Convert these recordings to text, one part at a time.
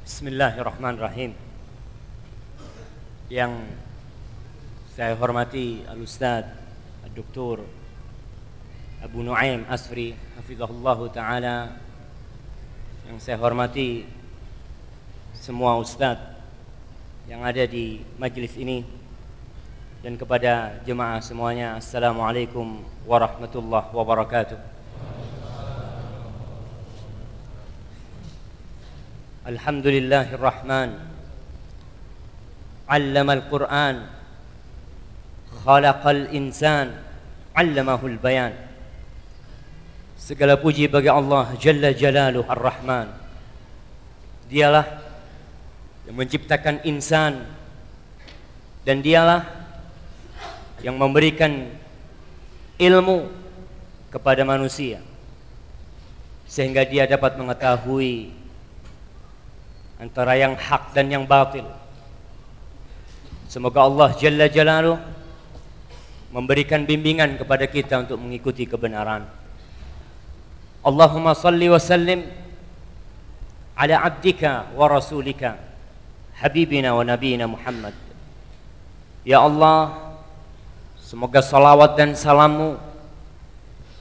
Bismillahirrahmanirrahim. Yang saya hormati Al-Ustadz Dr. Abu Nuaim Asfri hafizahullahu ta'ala, yang saya hormati semua ustadz yang ada di majelis ini, dan kepada jemaah semuanya, Assalamualaikum warahmatullahi wabarakatuh. Alhamdulillahirrahman, 'allamal Qur'an, khalaqal insan, 'allamahul bayan. Segala puji bagi Allah Jalla Jalaluhu Ar-Rahman. Dialah yang menciptakan insan, dan dialah yang memberikan ilmu kepada manusia sehingga dia dapat mengetahui antara yang hak dan yang batil. Semoga Allah Jalla Jalaluhu memberikan bimbingan kepada kita untuk mengikuti kebenaran. Allahumma salli wa sallim ala abdika wa rasulika habibina wa nabiyina Muhammad. Ya Allah, semoga salawat dan salammu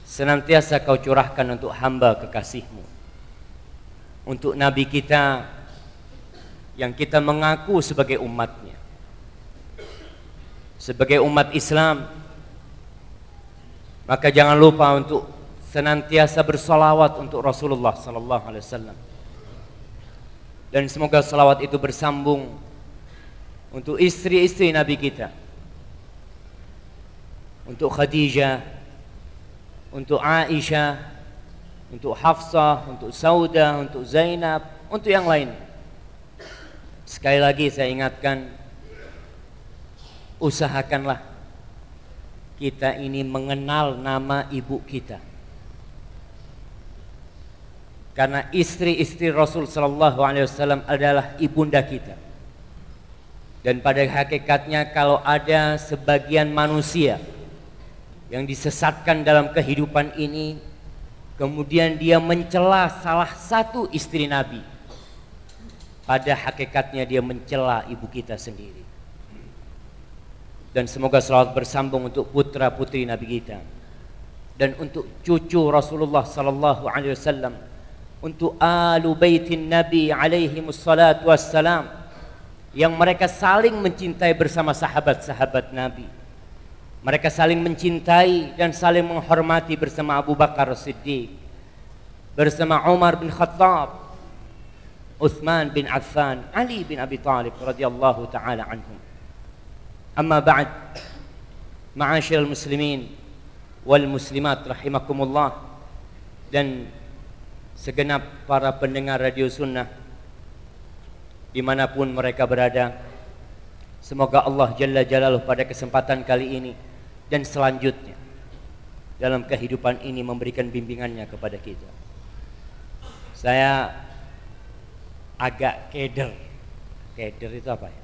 senantiasa kau curahkan untuk hamba kekasihmu, untuk Nabi kita yang kita mengaku sebagai umatnya, sebagai umat Islam. Maka jangan lupa untuk senantiasa bersalawat untuk Rasulullah sallallahu alaihi wasallam, dan semoga salawat itu bersambung untuk istri-istri Nabi kita, untuk Khadijah, untuk Aisyah, untuk Hafsah, untuk Saudah, untuk Zainab, untuk yang lain. Sekali lagi saya ingatkan, usahakanlah kita ini mengenal nama ibu kita, karena istri-istri Rasul sallallahu alaihi wasallam adalah ibunda kita. Dan pada hakikatnya kalau ada sebagian manusia yang disesatkan dalam kehidupan ini, kemudian dia mencela salah satu istri Nabi, pada hakikatnya dia mencela ibu kita sendiri. Dan semoga salawat bersambung untuk putra putri Nabi kita, dan untuk cucu Rasulullah sallallahu alaihi wasallam, untuk alu baitin Nabi alaihi wassalatu wassalam, yang mereka saling mencintai bersama sahabat-sahabat Nabi. Mereka saling mencintai dan saling menghormati bersama Abu Bakar Siddiq, bersama Umar bin Khattab, Uthman bin Affan, Ali bin Abi Talib radhiyallahu ta'ala anhum. Amma ba'd, ma'asyiral muslimin wal muslimat rahimakumullah, dan segenap para pendengar Radio Sunnah dimanapun mereka berada, semoga Allah Jalla Jalaluhu pada kesempatan kali ini dan selanjutnya dalam kehidupan ini memberikan bimbingannya kepada kita. Saya agak keder. Keder itu apa ya?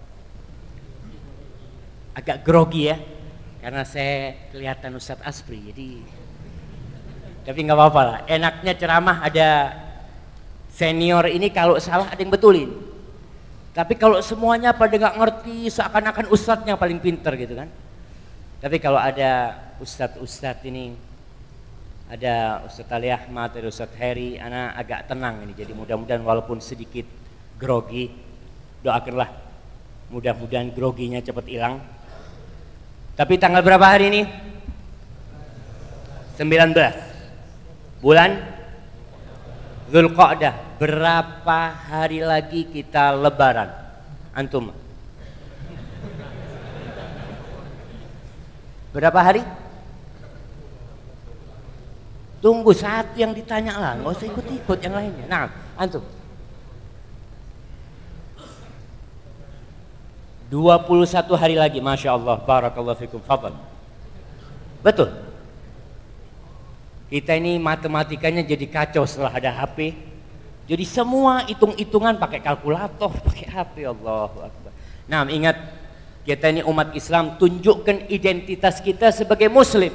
Agak grogi ya, karena saya kelihatan Ustadz Asfri, jadi tapi nggak apa-apa lah. Enaknya ceramah ada senior ini, kalau salah ada yang betulin. Tapi kalau semuanya pada nggak ngerti, seakan-akan ustadznya paling pinter gitu kan. Tapi kalau ada ustadz ini, ada Ustadz Ali Ahmad, ada Ustadz Heri, anak agak tenang ini. Jadi mudah-mudahan walaupun sedikit grogi, doakanlah mudah-mudahan groginya cepat hilang. Tapi tanggal berapa hari ini? 19 bulan Dzulqa'dah. Berapa hari lagi kita lebaran? Antum? Berapa hari? Tunggu satu yang ditanya lah, nggak usah ikut-ikut yang lainnya. Nah, antum? 21 hari lagi, Masya Allah, barakallahu fikum, fadal. Betul. Kita ini matematikanya jadi kacau setelah ada HP. Jadi semua hitung-hitungan pakai kalkulator, pakai HP, Allahu Akbar. Nah, ingat, kita ini umat Islam, tunjukkan identitas kita sebagai muslim.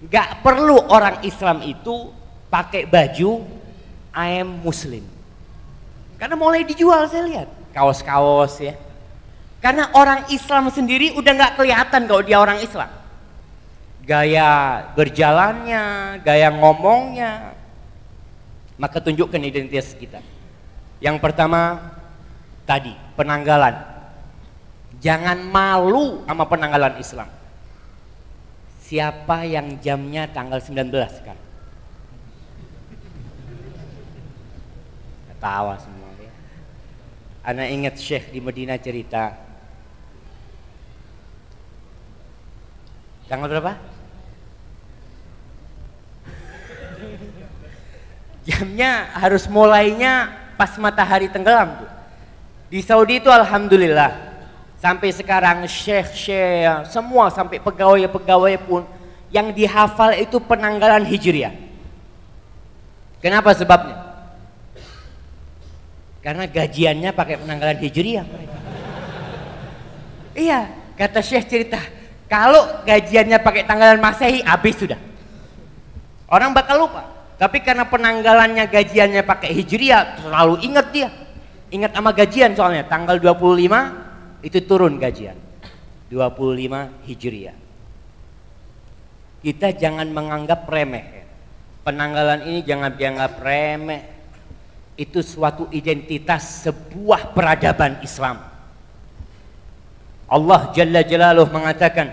Gak perlu orang Islam itu pakai baju I am Muslim. Karena mulai dijual, saya lihat kaos-kaos ya. Karena orang Islam sendiri udah nggak kelihatan kalau dia orang Islam. Gaya berjalannya, gaya ngomongnya, maka tunjukkan identitas kita. Yang pertama tadi, penanggalan. Jangan malu sama penanggalan Islam. Siapa yang jamnya tanggal 19 kan? Ketawa semua ya. Ana ingat Syekh di Medina cerita. Tanggal berapa? Jamnya harus mulainya pas matahari tenggelam tuh. Di Saudi itu alhamdulillah sampai sekarang syekh-syekh semua sampai pegawai-pegawai pun yang dihafal itu penanggalan Hijriah. Kenapa sebabnya? Karena gajiannya pakai penanggalan Hijriah. Iya, kata Syekh cerita, kalau gajiannya pakai tanggalan Masehi habis sudah. Orang bakal lupa. Tapi karena penanggalannya gajiannya pakai Hijriah, selalu ingat dia. Ingat sama gajian soalnya, tanggal 25 itu turun gajian. 25 Hijriah. Kita jangan menganggap remeh. Penanggalan ini jangan dianggap remeh. Itu suatu identitas sebuah peradaban Islam. Allah Jalla Jalaluhu mengatakan,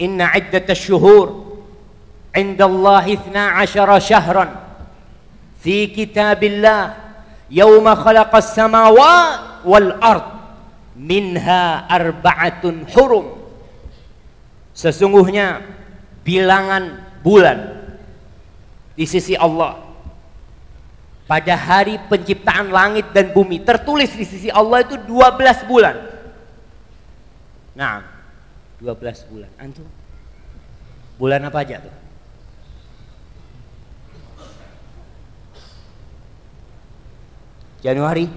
Inna iddatash syuhur indallahi 12 syahran fi kitabillah yawma khalaqas samawati wal ard minha arba'atun hurum. Sesungguhnya bilangan bulan di sisi Allah pada hari penciptaan langit dan bumi tertulis di sisi Allah itu 12 bulan. Nah, 12 bulan. Antum bulan apa aja tuh? Januari.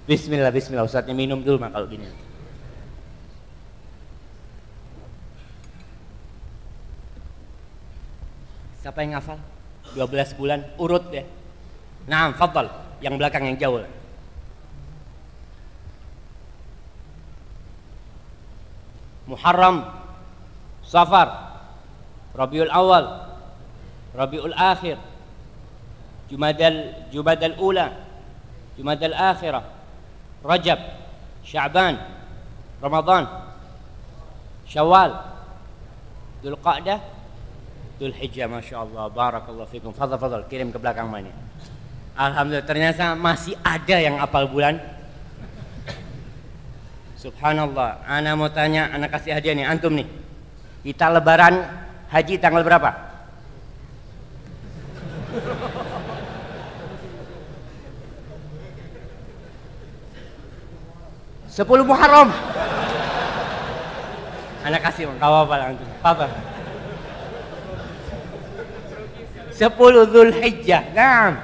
Bismillah, bismillah. Ustadznya minum dulu mah kalau gini. Siapa yang ngafal? 12 bulan urut deh. Nah, fadhal, yang belakang yang jauh. Muharram, Safar, Rabiul Awal, Rabiul Akhir, Jumadal Ula, Jumadal Akhirah, Rajab, Sya'ban, Ramadan, Syawal, Dzulqa'dah, Dzulhijjah. Masya Allah, barakallahu fikum. Fadhal, kirim ke belakang mana. Alhamdulillah, ternyata masih ada yang apal bulan. Subhanallah. Ana mau tanya, ana kasih hadiah nih, antum nih. Kita lebaran haji tanggal berapa? Sepuluh Muharram. Ana kasih, enggak apa-apa antum. Apa? 10 Dzulhijjah. Nah,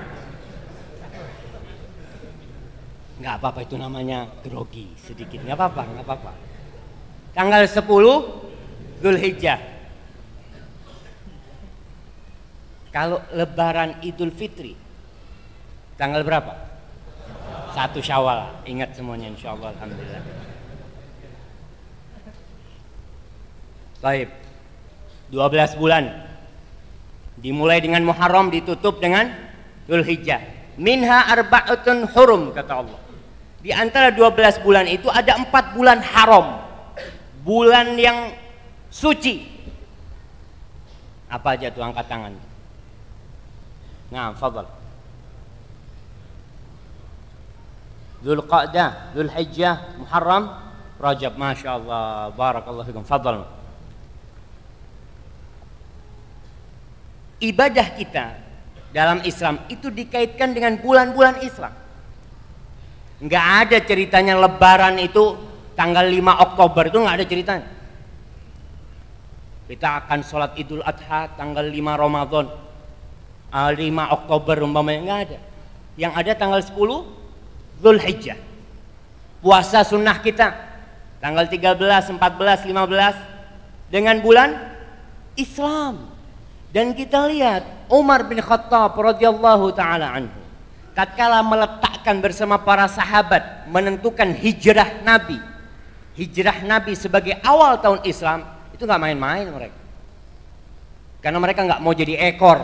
nggak apa-apa, itu namanya grogi sedikit, nggak apa-apa. Tanggal 10 Dzulhijjah. Kalau lebaran Idul Fitri tanggal berapa? 1 Syawal. Ingat semuanya insyaallah, alhamdulillah. Baik. 12 bulan. Dimulai dengan Muharram, ditutup dengan Dzulhijjah. Minha arba'atun hurum, kata Allah. Di antara 12 bulan itu ada 4 bulan haram. Bulan yang suci. Apa aja tuh, angkat tangan. Nah, fadhal. Dzulqa'dah, Dzulhijjah, Muharram, Rajab. Masya Allah, barakallahu fikum. Fadhal. Ibadah kita dalam Islam itu dikaitkan dengan bulan-bulan Islam. Nggak ada ceritanya lebaran itu tanggal 5 Oktober, itu nggak ada ceritanya. Kita akan sholat Idul Adha tanggal 5 Ramadan, 5 Oktober umpamanya, nggak ada. Yang ada tanggal 10 Dzulhijjah. Puasa sunnah kita tanggal 13, 14, 15 dengan bulan Islam. Dan kita lihat Umar bin Khattab radhiyallahu taala anhu tatkala meletakkan bersama para sahabat menentukan hijrah Nabi. Hijrah Nabi sebagai awal tahun Islam itu nggak main-main mereka. Karena mereka nggak mau jadi ekor.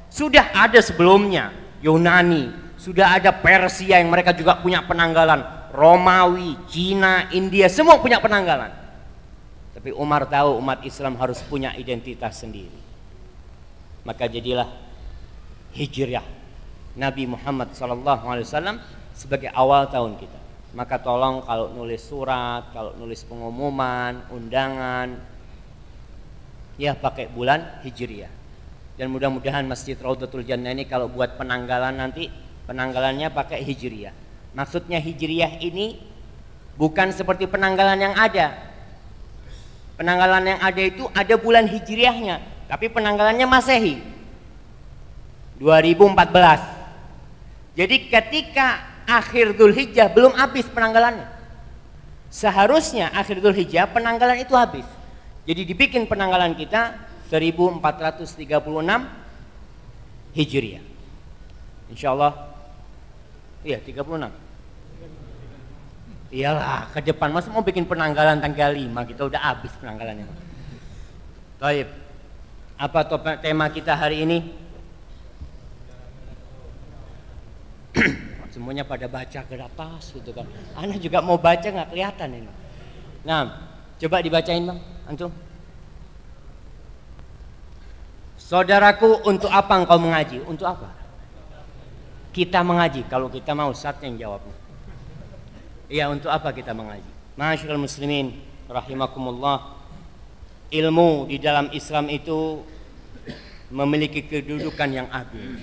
Sudah ada sebelumnya Yunani, sudah ada Persia yang mereka juga punya penanggalan, Romawi, Cina, India, semua punya penanggalan. Tapi Umar tahu umat Islam harus punya identitas sendiri. Maka jadilah hijrah Nabi Muhammad SAW sebagai awal tahun kita. Maka tolong kalau nulis surat, kalau nulis pengumuman, undangan, ya pakai bulan hijriah. Dan mudah-mudahan Masjid Raudhatul Jannah ini kalau buat penanggalan nanti, penanggalannya pakai hijriah. Maksudnya hijriah ini bukan seperti penanggalan yang ada. Penanggalan yang ada itu ada bulan hijriahnya, tapi penanggalannya Masehi 2014. Jadi ketika akhir Dzulhijjah belum habis penanggalannya. Seharusnya akhir Dzulhijjah penanggalan itu habis. Jadi dibikin penanggalan kita 1436 Hijriah. Insyaallah. Iya, 36. Iyalah, ke depan masa mau bikin penanggalan tanggal 5, kita udah habis penanggalannya. Baik. Apa tema kita hari ini? Semuanya pada baca ke atas gitu kan. Ana juga mau baca nggak kelihatan ini. Nah, coba dibacain Bang, antum. Saudaraku, untuk apa engkau mengaji? Untuk apa? Kita mengaji. Kalau kita mau Ustaz yang jawabnya. Iya, untuk apa kita mengaji? Ma'asyiral muslimin rahimakumullah. Ilmu di dalam Islam itu memiliki kedudukan yang agung.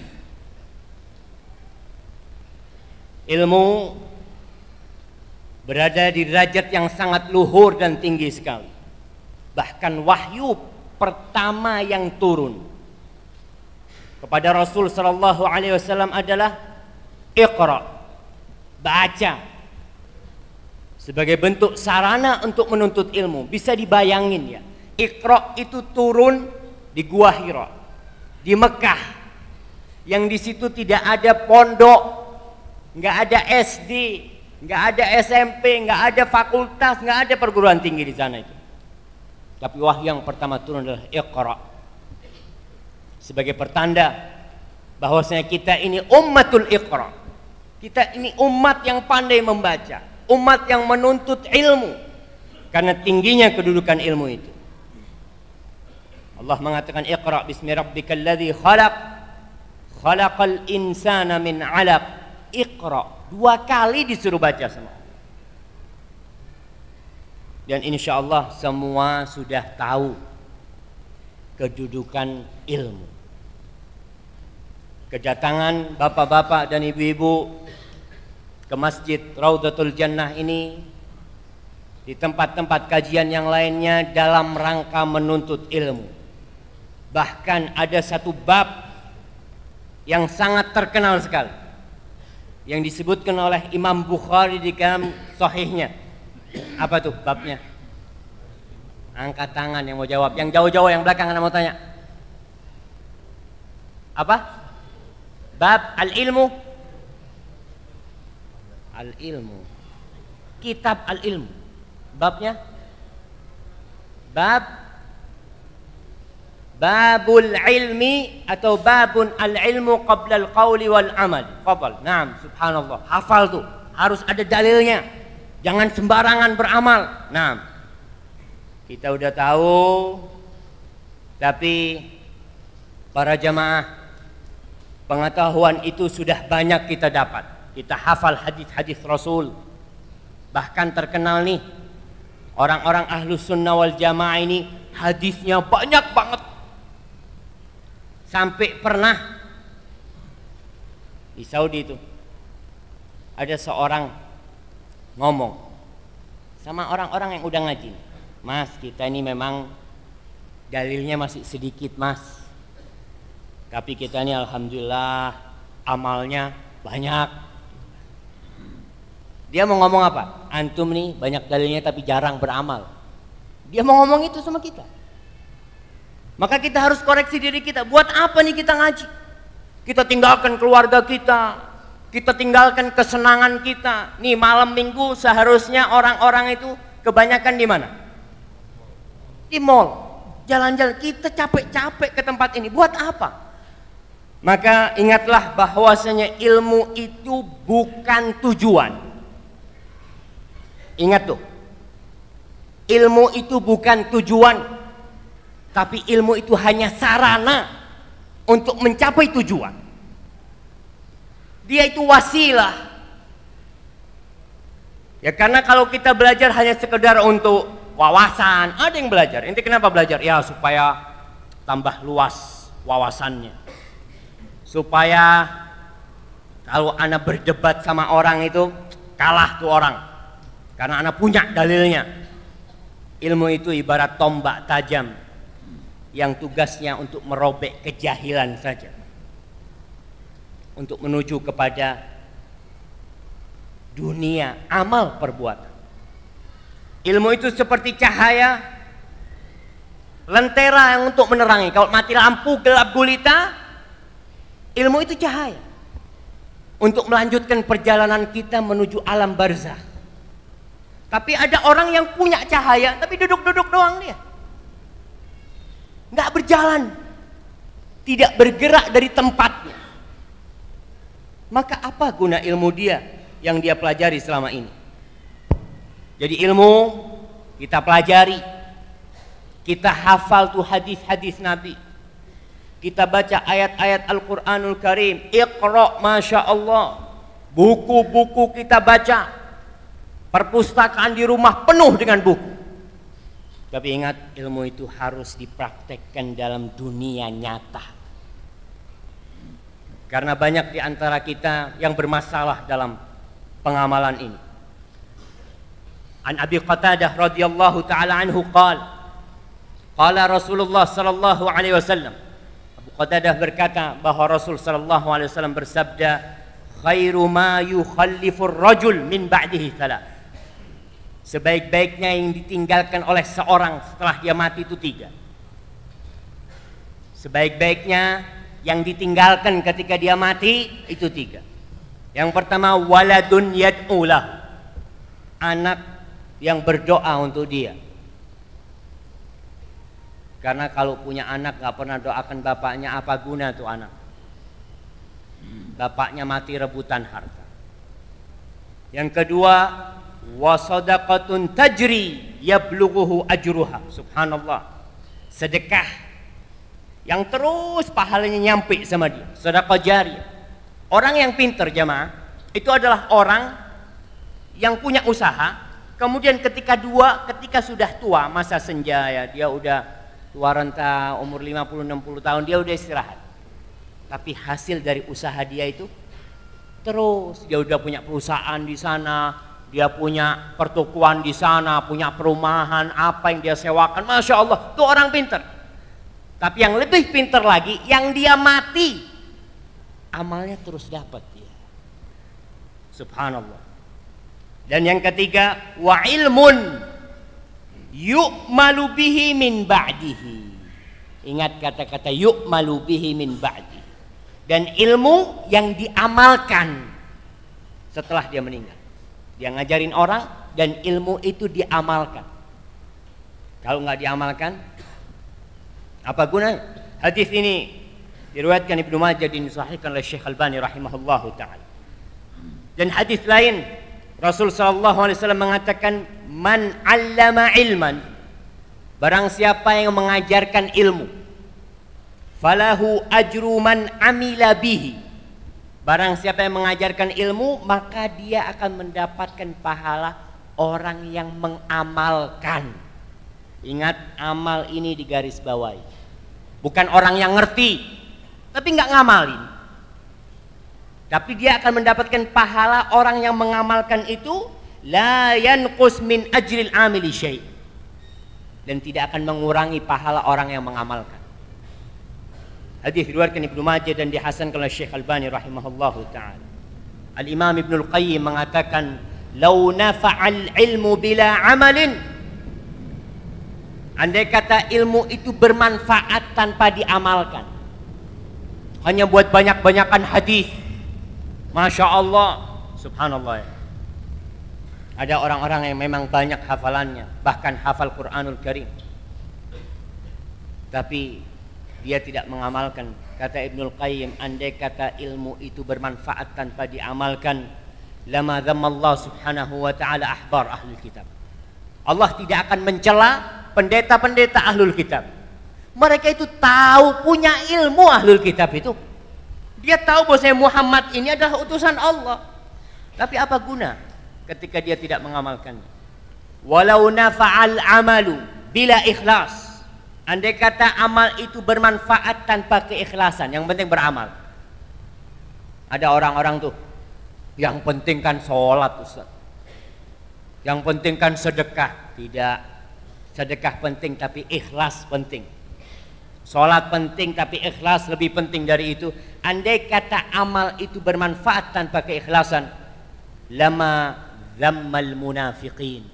Ilmu berada di derajat yang sangat luhur dan tinggi sekali. Bahkan wahyu pertama yang turun kepada Rasul sallallahu alaihi wasallam adalah Iqra, baca. Sebagai bentuk sarana untuk menuntut ilmu. Bisa dibayangin ya, Iqra itu turun di Gua Hira di Mekah, yang di situ tidak ada pondok, nggak ada SD, nggak ada SMP, nggak ada fakultas, nggak ada perguruan tinggi di sana itu. Tapi wahyu yang pertama turun adalah Iqra, sebagai pertanda bahwasanya kita ini ummatul Iqra. Kita ini umat yang pandai membaca, umat yang menuntut ilmu karena tingginya kedudukan ilmu itu. Allah mengatakan Iqra bismi rabbikal ladzi khalaq khalaqal insana min 'alaq. Iqra, 2 kali disuruh baca sama. Dan insya Allah semua sudah tahu kedudukan ilmu. Kedatangan bapak-bapak dan ibu-ibu ke Masjid Raudhatul Jannah ini, di tempat-tempat kajian yang lainnya dalam rangka menuntut ilmu. Bahkan ada satu bab yang sangat terkenal sekali yang disebutkan oleh Imam Bukhari di dalam sahihnya. Apa tuh babnya? Angkat tangan yang mau jawab. Yang jauh-jauh yang belakang yang mau tanya. Apa? Bab al-ilmu. Al-ilmu. Kitab al-ilmu. Babnya? Babul ilmi atau babun al-ilmu qabla al-qawli wal amal. Fadal. Naam, subhanallah. Hafal tuh. Harus ada dalilnya. Jangan sembarangan beramal. Naam. Kita udah tahu, tapi para jamaah, pengetahuan itu sudah banyak kita dapat. Kita hafal hadis-hadis Rasul. Bahkan terkenal nih, orang-orang Ahlus Sunnah wal Jamaah ini hadisnya banyak banget. Sampai pernah di Saudi itu ada seorang ngomong sama orang-orang yang udah ngaji, Mas, kita ini memang dalilnya masih sedikit, Mas, tapi kita ini alhamdulillah amalnya banyak. Dia mau ngomong apa? Antum nih banyak dalilnya tapi jarang beramal. Dia mau ngomong itu sama kita. Maka kita harus koreksi diri kita. Buat apa nih kita ngaji? Kita tinggalkan keluarga kita, kita tinggalkan kesenangan kita. Nih malam minggu seharusnya orang-orang itu kebanyakan di mana? Di mall, jalan-jalan. Kita capek-capek ke tempat ini. Buat apa? Maka ingatlah bahwasanya ilmu itu bukan tujuan. Ingat tuh. Ilmu itu bukan tujuan, tapi ilmu itu hanya sarana untuk mencapai tujuan. Dia itu wasilah. Ya karena kalau kita belajar hanya sekedar untuk wawasan, ada yang belajar. Inti kenapa belajar? Ya supaya tambah luas wawasannya. Supaya kalau anak berdebat sama orang itu kalah tuh orang. Karena anak punya dalilnya. Ilmu itu ibarat tombak tajam yang tugasnya untuk merobek kejahilan saja, untuk menuju kepada dunia amal perbuatan. Ilmu itu seperti cahaya lentera yang untuk menerangi. Kalau mati lampu gelap gulita, ilmu itu cahaya untuk melanjutkan perjalanan kita menuju alam barzakh. Tapi ada orang yang punya cahaya tapi duduk-duduk doang dia, nggak berjalan, tidak bergerak dari tempatnya. Maka apa guna ilmu dia yang dia pelajari selama ini? Jadi ilmu kita pelajari, kita hafal tuh hadis-hadis Nabi, kita baca ayat-ayat Al-Quranul Karim, Iqra, Masya Allah, buku-buku kita baca, perpustakaan di rumah penuh dengan buku. Tapi ingat, ilmu itu harus dipraktekkan dalam dunia nyata. Karena banyak di antara kita yang bermasalah dalam pengamalan ini. An Abi Qatadah radhiyallahu taala anhu qala Rasulullah sallallahu alaihi wasallam. Abu Qatadah berkata bahwa Rasul sallallahu alaihi wasallam bersabda, khairu ma yukhallifur rajul min ba'dihi thalath. Sebaik-baiknya yang ditinggalkan oleh seorang setelah dia mati itu 3. Sebaik-baiknya yang ditinggalkan ketika dia mati itu 3. Yang pertama, waladun yad'ulah, anak yang berdoa untuk dia. Karena kalau punya anak gak pernah doakan bapaknya, apa guna tuh anak? Bapaknya mati rebutan harta. Yang kedua, wa sadaqatun tajri yablughuhu ajruha. Subhanallah, sedekah yang terus pahalanya nyampe sama dia, sedekah jariyah. Orang yang pintar jamaah itu adalah orang yang punya usaha, kemudian ketika sudah tua, masa senja ya, dia udah tua renta, umur 50-60 tahun, dia udah istirahat. Tapi hasil dari usaha dia itu terus, dia udah punya perusahaan di sana, dia punya pertokoan di sana, punya perumahan, apa yang dia sewakan, Masya Allah, itu orang pintar. Tapi yang lebih pintar lagi, yang dia mati, amalnya terus dapat dia. Subhanallah. Dan yang ketiga, wa ilmun yu'malu bihi min ba'dihi. Ingat kata-kata yu'malu bihi min ba'dihi. Dan ilmu yang diamalkan setelah dia meninggal. Dia ngajarin orang dan ilmu itu diamalkan. Kalau nggak diamalkan, apa gunanya? Hadis ini diriwayatkan Ibnu Majah dan disahihkan oleh Syekh Albani rahimahullahu taala. Dan hadis lain, Rasul sallallahu alaihi wasallam mengatakan, man 'allama ilman, barang siapa yang mengajarkan ilmu, falahu ajru man amila bihi. Barang siapa yang mengajarkan ilmu, maka dia akan mendapatkan pahala orang yang mengamalkan. Ingat, amal ini digaris bawahi. Bukan orang yang ngerti tapi nggak ngamalin. Tapi dia akan mendapatkan pahala orang yang mengamalkan itu, la yanqus min ajril amili syai', dan tidak akan mengurangi pahala orang yang mengamalkan. Hadis diriwayatkan Ibnu Majah dan dihasankan oleh Syekh Albani rahimahullahu taala. Al-Imam Ibnu Al-Qayyim mengatakan, "Law nafa'al ilmu bila amalin Andai kata ilmu itu bermanfaat tanpa diamalkan, hanya buat banyak-banyakan hadis, Masya Allah, subhanallah ya. Ada orang-orang yang memang banyak hafalannya, bahkan hafal Quranul Karim, tapi dia tidak mengamalkan. Kata Ibnul Qayyim, andai kata ilmu itu bermanfaat tanpa diamalkan, lama dzammallahu subhanahu wa ta'ala ahbar ahlul kitab. Allah tidak akan mencela pendeta-pendeta ahlul kitab. Mereka itu tahu, punya ilmu ahlul kitab itu. Dia tahu bahwa Muhammad ini adalah utusan Allah. Tapi apa guna ketika dia tidak mengamalkannya? Walau nafa'al amalu bila ikhlas. Andai kata amal itu bermanfaat tanpa keikhlasan, yang penting beramal. Ada orang-orang tuh, yang penting kan sholat Ustaz, yang penting kan sedekah. Tidak, sedekah penting tapi ikhlas penting. Sholat penting tapi ikhlas lebih penting dari itu. Andai kata amal itu bermanfaat tanpa keikhlasan, lama dzammal munafiqin.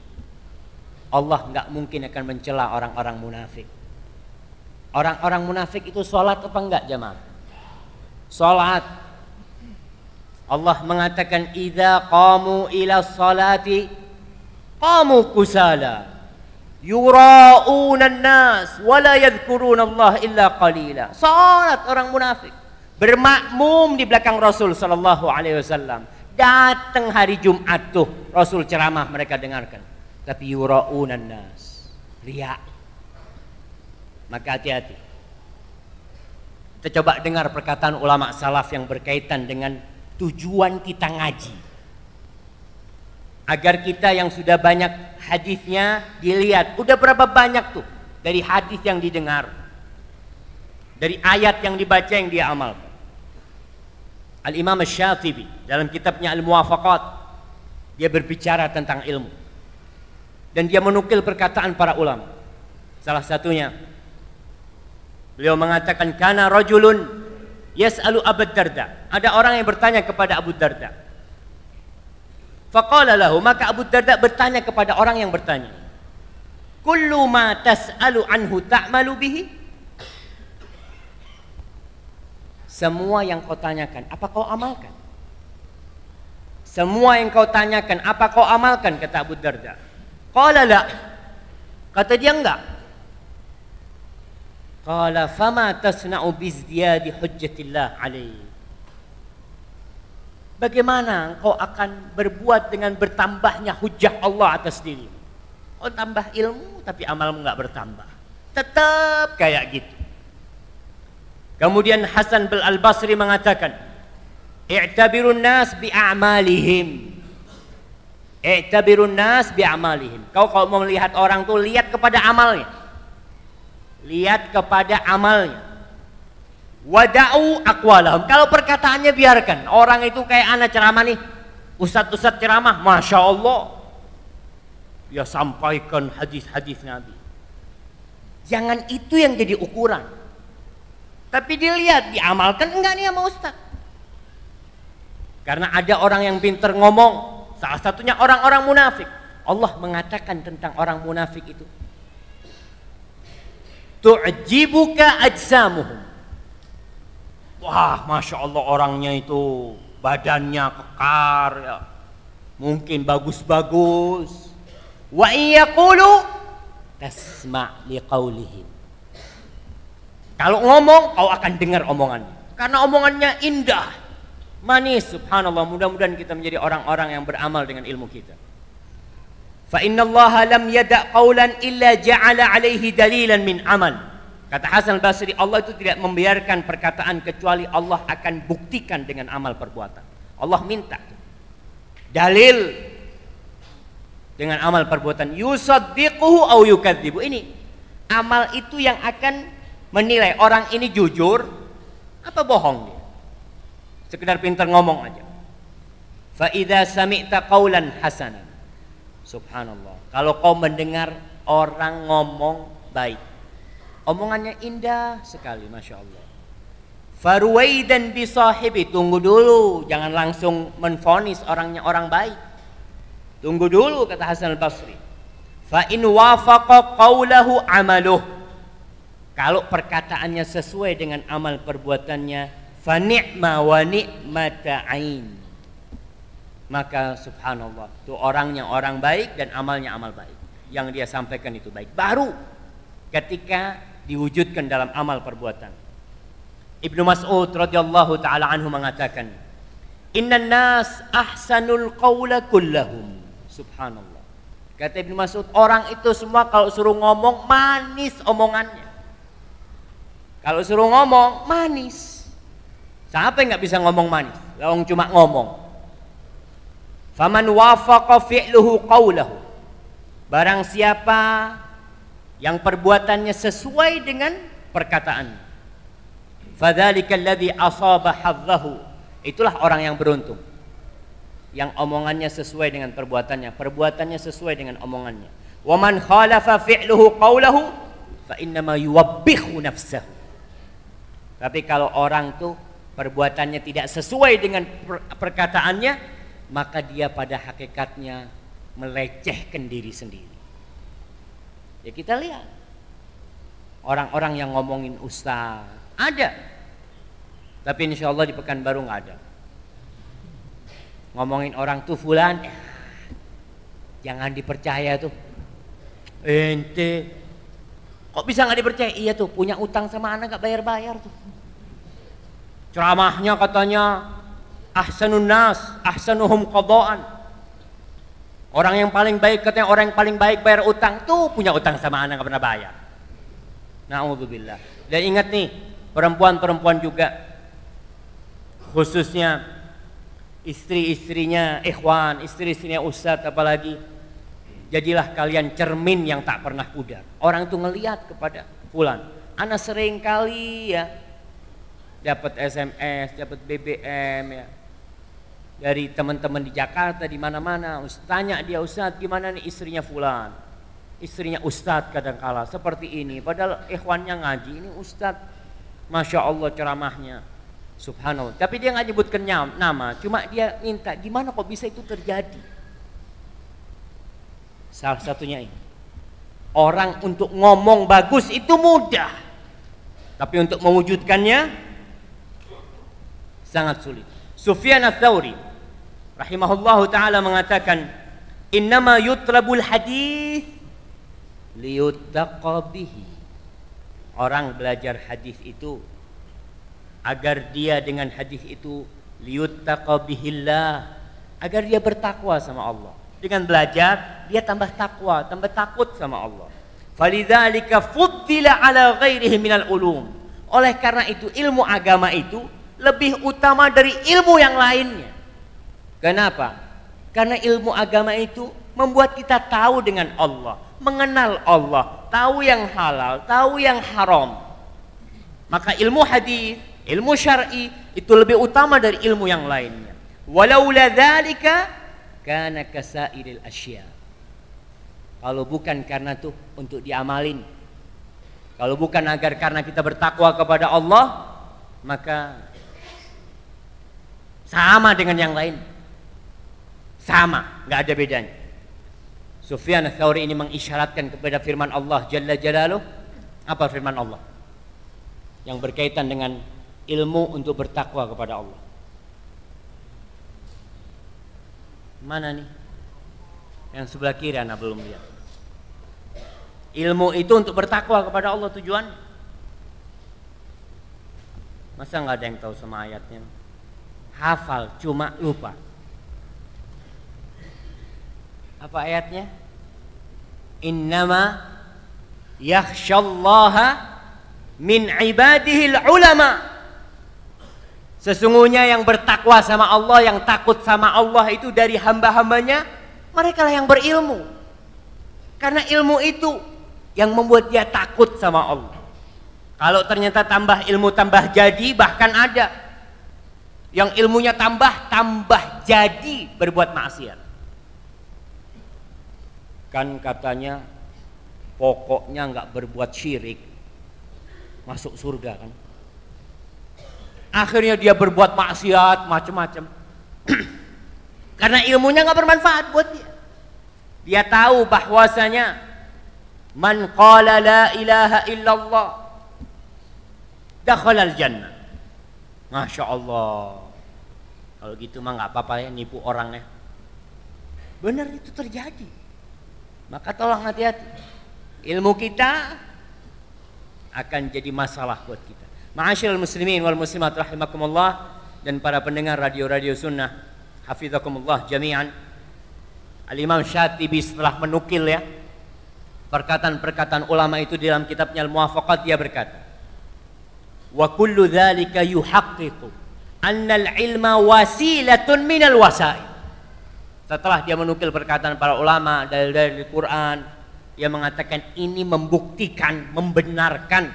Allah nggak mungkin akan mencela orang-orang munafik. Orang-orang munafik itu sholat apa enggak jemaah? Sholat. Allah mengatakan idza qamu ila sholati qamu kusala yura'una an-nas wa la yadhkuruna Allah illa qalila. Salat orang munafik, bermakmum di belakang Rasul sallallahu alaihi wasallam. Datang hari Jumat tuh Rasul ceramah mereka dengarkan, tapi yura'una an-nas, riya. Maka hati-hati. Kita coba dengar perkataan ulama salaf yang berkaitan dengan tujuan kita ngaji, agar kita yang sudah banyak hadisnya dilihat, udah berapa banyak tuh dari hadis yang didengar, dari ayat yang dibaca yang dia amalkan. Al-Imam Asy-Syatibi dalam kitabnya Al-Muwafaqat, dia berbicara tentang ilmu dan dia menukil perkataan para ulama. Salah satunya beliau mengatakan, kana rajulun yas'alu Abu Darda. Ada orang yang bertanya kepada Abu Darda. Faqala lahu, maka Abu Darda bertanya kepada orang yang bertanya, kullu ma tas'alu anhu ta'malu bihi? Semua yang kau tanyakan, apa kau amalkan? Semua yang kau tanyakan, apa kau amalkan? Kata Abu Darda. Qala la. Kata dia enggak. Qala fama tasna'u bizdiyadi hujjatillah alaihi? Bagaimana engkau akan berbuat dengan bertambahnya hujah Allah atas diri? Oh, tambah ilmu tapi amalmu enggak bertambah, tetap kayak gitu. Kemudian Hasan Al-Basri mengatakan, i'tabirun nas bi'amalihim. I'tabirun nas bi'amalihim. Kau kalau mau melihat orang tuh lihat kepada amalnya. Lihat kepada amalnya. Wada'u aqwalahum. Kalau perkataannya biarkan. Orang itu kayak anak ceramah nih, ustadz ceramah, Masya Allah, dia sampaikan hadis-hadis Nabi. Jangan itu yang jadi ukuran, tapi dilihat diamalkan enggak nih sama ustadz. Karena ada orang yang pintar ngomong, salah satunya orang-orang munafik. Allah mengatakan tentang orang munafik itu, tu'jibuka ajsamuhum. Wah, Masya Allah, orangnya itu badannya kekar ya, mungkin bagus-bagus. Wa iyaqulu tasma' liqaulihim. Kalau ngomong, kau akan dengar omongannya, karena omongannya indah, manis. Subhanallah, mudah-mudahan kita menjadi orang-orang yang beramal dengan ilmu kita. Fa innallaha lam yada' qawlan illa ja'ala alaihi dalilan min amal. Kata Hasan Al-Basri, Allah itu tidak membiarkan perkataan kecuali Allah akan buktikan dengan amal perbuatan. Allah minta dalil dengan amal perbuatan. Yusaddiquhu aw yukadzibu. Ini amal itu yang akan menilai orang ini jujur apa bohong dia. Sekedar pintar ngomong aja. Fa idza sami'ta qaulan hasanan. Subhanallah. Kalau kau mendengar orang ngomong baik, omongannya indah sekali, Masya Allah. Farwaidan bi sahibi, tunggu dulu, jangan langsung menvonis orangnya orang baik. Tunggu dulu, kata Hasan Al-Basri. Fa in wafaqa qawlahu amaluh. Kalau perkataannya sesuai dengan amal perbuatannya, fa ni'ma wa ni'mata ain. Maka subhanallah, itu orangnya orang baik dan amalnya amal baik. Yang dia sampaikan itu baik. Baru ketika diwujudkan dalam amal perbuatan. Ibnu Mas'ud radhiyallahu taala anhu mengatakan, "Innan nas ahsanul qawla kullahum." Subhanallah. Kata Ibnu Mas'ud, orang itu semua kalau suruh ngomong manis omongannya. Kalau suruh ngomong manis. Siapa yang nggak bisa ngomong manis? Orang cuma ngomong. Faman wafaqa fi'luhu qawlahu. Barang siapa yang perbuatannya sesuai dengan perkataannya, fadzalika alladzi asaba hadzahu. Itulah orang yang beruntung. Yang omongannya sesuai dengan perbuatannya, perbuatannya sesuai dengan omongannya. Wa man khalafa fi'luhu qawlahu fa innama yuwabbihu nafsahu. Tapi kalau orang tuh perbuatannya tidak sesuai dengan perkataannya, maka dia pada hakikatnya melecehkan diri sendiri. Ya kita lihat orang-orang yang ngomongin ustaz ada, tapi insya Allah di Pekanbaru nggak ada. Ngomongin orang tuh fulan, jangan dipercaya tuh. Ente kok bisa nggak dipercaya? Iya tuh punya utang sama anak nggak bayar-bayar tuh. Ceramahnya katanya ahsanun nas, ahsanuhum qadaan. Orang yang paling baik katanya orang yang paling baik bayar utang, tuh punya utang sama anak nggak pernah bayar. Na'udzubillah. Dan ingat nih, perempuan-perempuan juga, khususnya istri-istrinya ikhwan, istri-istrinya ustadz apalagi, jadilah kalian cermin yang tak pernah pudar. Orang tuh ngelihat kepada fulan, anak sering kali ya dapat SMS, dapat BBM ya dari teman-teman di Jakarta, di mana-mana. Tanya dia, ustadz gimana nih istrinya fulan, istrinya ustadz kadangkala seperti ini, padahal ikhwannya ngaji, ini ustadz masya Allah ceramahnya. Subhanallah. Tapi dia nggak nyebutkan nama, cuma dia minta gimana kok bisa itu terjadi. Salah satunya ini, orang untuk ngomong bagus itu mudah, tapi untuk mewujudkannya sangat sulit. Sufyan ats-Tsauri rahimahullahu taala mengatakan, innama yutlabul hadis liyuttaqa bihi. Orang belajar hadis itu agar dia dengan hadis itu liyuttaqa bihillah, agar dia bertakwa sama Allah. Dengan belajar dia tambah takwa, tambah takut sama Allah. Falidzalika fuddila ala ghairihi minal ulum. Oleh karena itu ilmu agama itu lebih utama dari ilmu yang lainnya. Kenapa? Karena ilmu agama itu membuat kita tahu dengan Allah, mengenal Allah, tahu yang halal, tahu yang haram. Maka ilmu hadis, ilmu syar'i itu lebih utama dari ilmu yang lainnya. Walaula dzalika kana kasairil asya. Kalau bukan karena tuh untuk diamalin, kalau bukan agar karena kita bertakwa kepada Allah, maka sama dengan yang lain. Sama, nggak ada bedanya. Sufyan ats-Tsauri ini mengisyaratkan kepada firman Allah Jalla Jalaluh. Apa firman Allah? Yang berkaitan dengan ilmu untuk bertakwa kepada Allah. Mana nih? Yang sebelah kiri anak belum lihat. Ilmu itu untuk bertakwa kepada Allah tujuan. Masa nggak ada yang tahu sama ayatnya? Hafal cuma lupa. Apa ayatnya? Innama yakhsyallaha min ibadihil ulama. Sesungguhnya yang bertakwa sama Allah, yang takut sama Allah itu dari hamba-hambanya, mereka lah yang berilmu. Karena ilmu itu yang membuat dia takut sama Allah. Kalau ternyata tambah ilmu tambah jadi, bahkan ada yang ilmunya tambah jadi berbuat maksiat. Kan katanya pokoknya nggak berbuat syirik masuk surga kan. Akhirnya dia berbuat maksiat macam-macam. Karena ilmunya nggak bermanfaat buat dia. Dia tahu bahwasanya man qala la ilaha illallah dakhalal jannah. Masya Allah. Kalau gitu mah nggak apa-apa ya nipu orangnya. Benar itu terjadi. Maka tolong hati-hati. Ilmu kita akan jadi masalah buat kita. Ma'asyiral muslimin wal muslimat rahimakumullah, dan para pendengar radio-radio sunnah hafizakumullah jami'an. Al-Imam Syatibi setelah menukil ya perkataan-perkataan ulama itu dalam kitabnya Al-Muwafaqat, dia berkata, wa kullu dzalika yuhaqqiqu anna al-ilma wasilatun minal wasail. Setelah dia menukil perkataan para ulama dari Quran, dia mengatakan ini membuktikan, membenarkan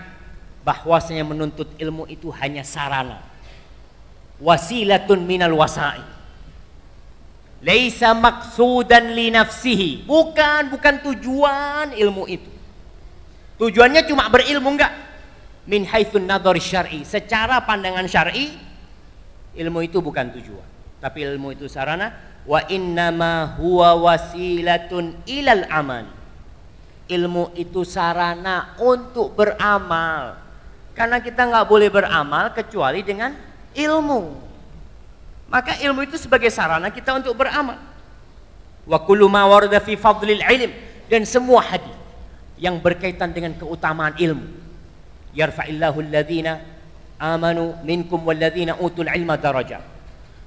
bahwasanya menuntut ilmu itu hanya sarana, wasilatun minal wasail, laisa maqsudan li nafsihi, bukan tujuan ilmu itu. Tujuannya cuma berilmu, enggak. Min haitsun nadhar syar'i, secara pandangan syar'i ilmu itu bukan tujuan, tapi ilmu itu sarana. Wa innama huwa wasilatun ilal amal, ilmu itu sarana untuk beramal, karena kita nggak boleh beramal kecuali dengan ilmu. Maka ilmu itu sebagai sarana kita untuk beramal. Wa kullu ma warada fi fadlil ilm, dan semua hadis yang berkaitan dengan keutamaan ilmu. Yarfa'illahu alladhina amanu minkum walladhina utul ilma darajat.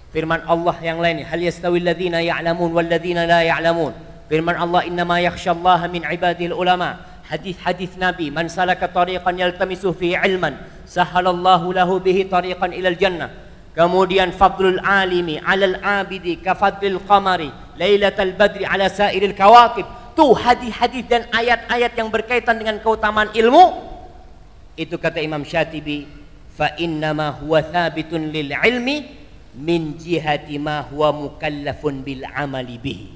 Firman Allah yang lain, hal yastawi alladhina ya'lamun walladhina la ya'lamun. Firman Allah, innama yakhsyallaha min ibadil ulama. Hadis-hadis Nabi, man salaka tariqan yaltamisu fi ilman sahalallahu lahu bihi tariqan ilal jannah. Kemudian fadlul alimi alal abidi kafadlil qamari lailatal badri ala sairil kawakib. Tuh hadis-hadis dan ayat-ayat yang berkaitan dengan keutamaan ilmu. Itu kata Imam Syatibi, fa innama huwa thabitun lil ilmi min jihati ma huwa mukallafun bil amali bihi.